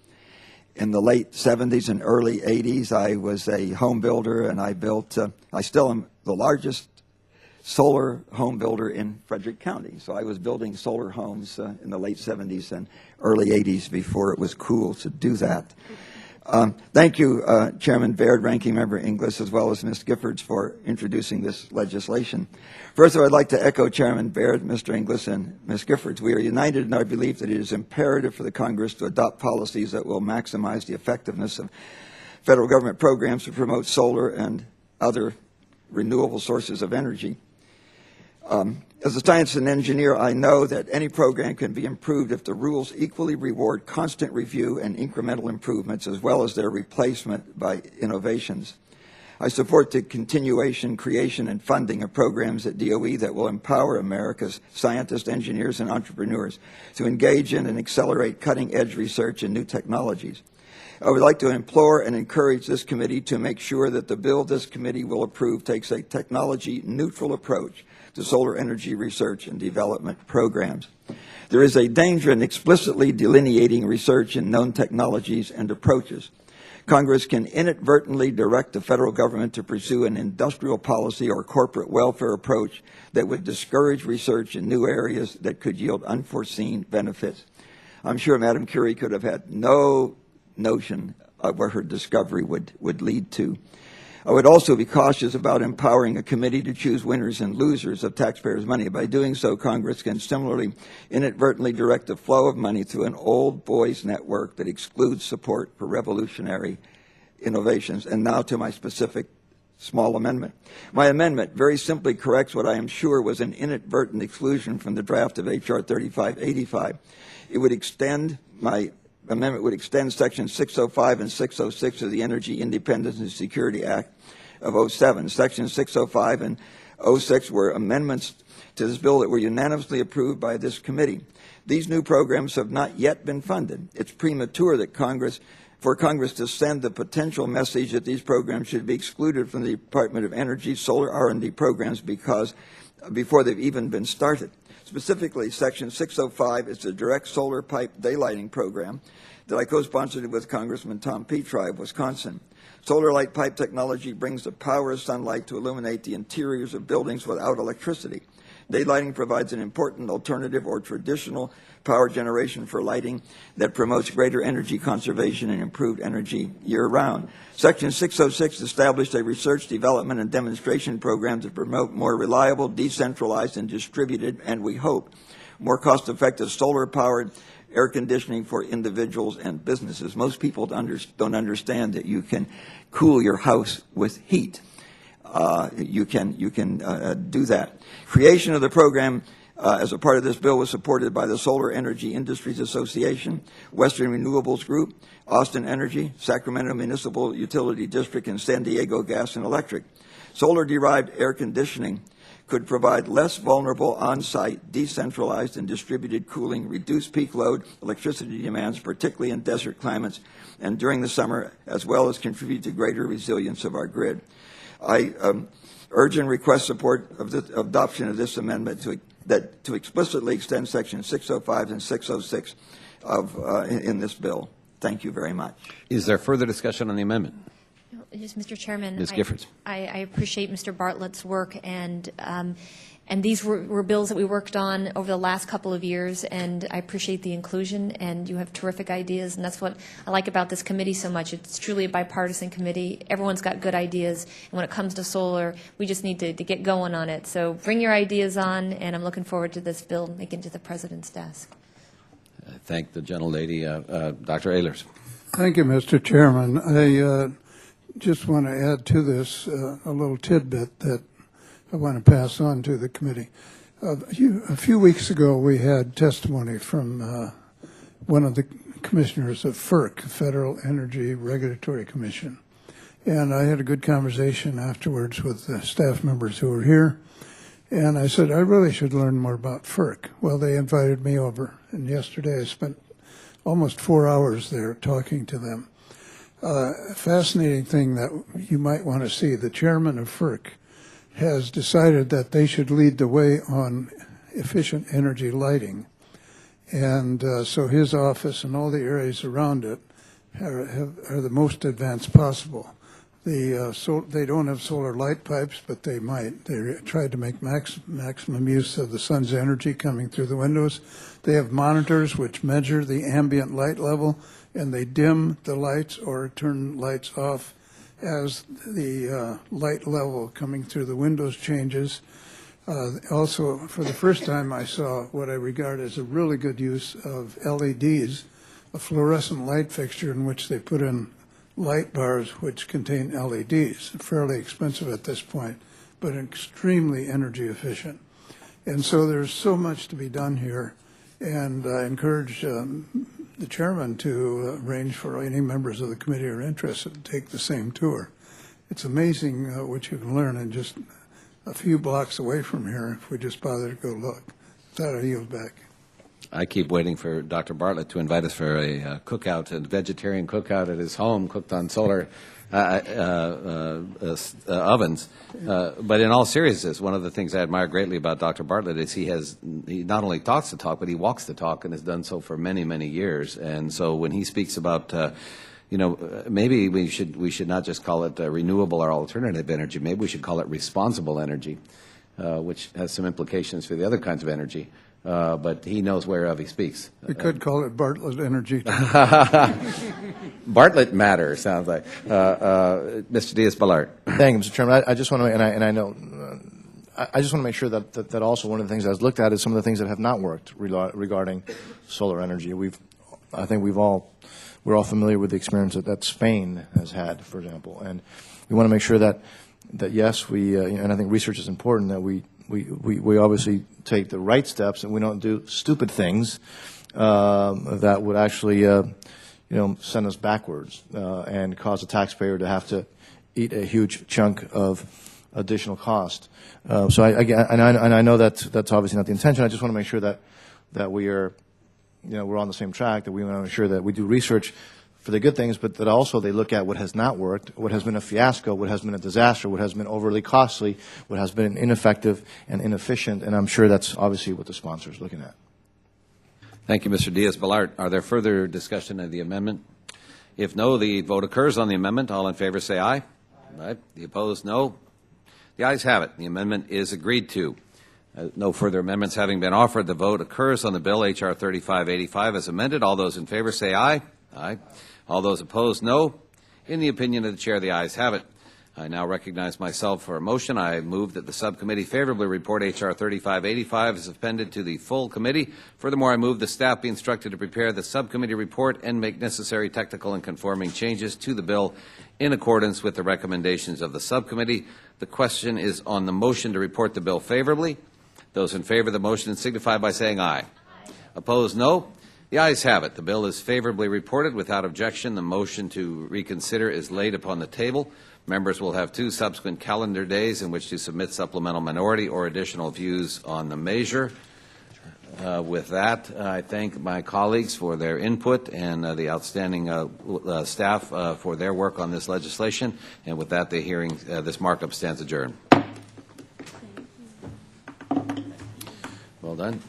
S7: In the late 70s and early 80s, I was a home builder, and I still am the largest solar home builder in Frederick County. So I was building solar homes in the late 70s and early 80s before it was cool to do that. Thank you, Chairman Baird, Ranking Member Inglis, as well as Ms. Giffords for introducing this legislation. First of all, I'd like to echo Chairman Baird, Mr. Inglis, and Ms. Giffords. We are united in our belief that it is imperative for the Congress to adopt policies that will maximize the effectiveness of federal government programs to promote solar and other renewable sources of energy. As a scientist and engineer, I know that any program can be improved if the rules equally reward constant review and incremental improvements, as well as their replacement by innovations. I support the continuation, creation, and funding of programs at DOE that will empower America's scientists, engineers, and entrepreneurs to engage in and accelerate cutting-edge research and new technologies. I would like to implore and encourage this committee to make sure that the bill this committee will approve takes a technology-neutral approach to solar energy research and development programs. There is a danger in explicitly delineating research in known technologies and approaches. Congress can inadvertently direct the federal government to pursue an industrial policy or corporate welfare approach that would discourage research in new areas that could yield unforeseen benefits. I'm sure Madam Curie could have had no notion of where her discovery would lead to. I would also be cautious about empowering a committee to choose winners and losers of taxpayers' money. By doing so, Congress can similarly inadvertently direct the flow of money through an old boys network that excludes support for revolutionary innovations. And now to my specific small amendment. My amendment very simply corrects what I am sure was an inadvertent exclusion from the draft of H.R. 3585. It would extend my amendment would extend Section 605 and 606 of the Energy Independence and Security Act of 07. Section 605 and 06 were amendments to this bill that were unanimously approved by this committee. These new programs have not yet been funded. It's premature that for Congress to send the potential message that these programs should be excluded from the Department of Energy solar R&D programs before they've even been started. Specifically, Section 605 is the direct solar pipe daylighting program that I co-sponsored with Congressman Tom Petri of Wisconsin. Solar light pipe technology brings the power of sunlight to illuminate the interiors of buildings without electricity. Daylighting provides an important alternative or traditional power generation for lighting that promotes greater energy conservation and improved energy year-round. Section 606 established a research, development, and demonstration program to promote more reliable, decentralized, and distributed, and we hope, more cost-effective solar-powered air conditioning for individuals and businesses. Most people don't understand that you can cool your house with heat. You can do that. Creation of the program as a part of this bill was supported by the Solar Energy Industries Association, Western Renewables Group, Austin Energy, Sacramento Municipal Utility District, and San Diego Gas and Electric. Solar-derived air conditioning could provide less vulnerable on-site, decentralized, and distributed cooling, reduce peak load electricity demands, particularly in desert climates and during the summer, as well as contribute to greater resilience of our grid. I urge and request support of the adoption of this amendment to explicitly extend Section 605 and 606 in this bill. Thank you very much.
S1: Is there further discussion on the amendment?
S11: Yes, Mr. Chairman.
S1: Ms. Giffords.
S11: I appreciate Mr. Bartlett's work, and these were bills that we worked on over the last couple of years, and I appreciate the inclusion, and you have terrific ideas, and that's what I like about this committee so much. It's truly a bipartisan committee. Everyone's got good ideas, and when it comes to solar, we just need to get going on it. So bring your ideas on, and I'm looking forward to this bill making it to the President's desk.
S1: I thank the gentlelady. Dr. Ehlers.
S3: Thank you, Mr. Chairman. I just want to add to this a little tidbit that I want to pass on to the committee. A few weeks ago, we had testimony from one of the commissioners of FERC, Federal Energy Regulatory Commission. And I had a good conversation afterwards with the staff members who were here. And I said, I really should learn more about FERC. Well, they invited me over. And yesterday I spent almost 4 hours there talking to them. A fascinating thing that you might want to see, the chairman of FERC has decided that they should lead the way on efficient energy lighting. And so his office and all the areas around it are the most advanced possible. They don't have solar light pipes, but they might. They tried to make maximum use of the sun's energy coming through the windows. They have monitors which measure the ambient light level, and they dim the lights or turn lights off as the light level coming through the windows changes. Also, for the first time, I saw what I regard as a really good use of LEDs, a fluorescent light fixture in which they put in light bars which contain LEDs, fairly expensive at this point, but extremely energy efficient. And so there's so much to be done here, and I encourage the chairman to arrange for any members of the committee who are interested to take the same tour. It's amazing what you can learn in just a few blocks away from here if we just bother to go look. With that, I yield back.
S1: I keep waiting for Dr. Bartlett to invite us for a cookout, a vegetarian cookout at his home, cooked on solar ovens. But in all seriousness, one of the things I admire greatly about Dr. Bartlett is he not only talks the talk, but he walks the talk, and has done so for many, many years. And so when he speaks about maybe we should not just call it renewable or alternative energy. Maybe we should call it responsible energy, which has some implications for the other kinds of energy. But he knows whereof he speaks.
S3: We could call it Bartlett Energy.
S1: Bartlett Matter sounds like. Mr. Diaz-Balart.
S13: Thank you, Mr. Chairman. I just want to, and I know, I just want to make sure that also one of the things I was looked at is some of the things that have not worked regarding solar energy. I think we're all familiar with the experience that Spain has had, for example, and we want to make sure that yes, and I think research is important, that we obviously take the right steps and we don't do stupid things that would actually send us backwards and cause the taxpayer to have to eat a huge chunk of additional cost. So I know that's obviously not the intention. I just want to make sure that we are, we're on the same track, that we want to make sure that we do research for the good things, but that also they look at what has not worked, what has been a fiasco, what has been a disaster, what has been overly costly, what has been ineffective and inefficient, and I'm sure that's obviously what the sponsor is looking at.
S1: Thank you, Mr. Diaz-Balart. Are there further discussion of the amendment? If no, the vote occurs on the amendment. All in favor say aye. Aye. The opposed, no. The ayes have it. The amendment is agreed to. No further amendments having been offered, the vote occurs on the bill H.R. 3585 as amended. All those in favor say aye. Aye. All those opposed, no. In the opinion of the chair, the ayes have it. I now recognize myself for a motion. I move that the subcommittee favorably report H.R. 3585 as appended to the full committee. Furthermore, I move the staff be instructed to prepare the subcommittee report and make necessary technical and conforming changes to the bill in accordance with the recommendations of the subcommittee. The question is on the motion to report the bill favorably. Those in favor of the motion signify by saying aye. Opposed, no. The ayes have it. The bill is favorably reported. Without objection, the motion to reconsider is laid upon the table. Members will have 2 subsequent calendar days in which to submit supplemental minority or additional views on the measure. With that, I thank my colleagues for their input and the outstanding staff for their work on this legislation. And with that, the hearing, this markup stands adjourned. Well done.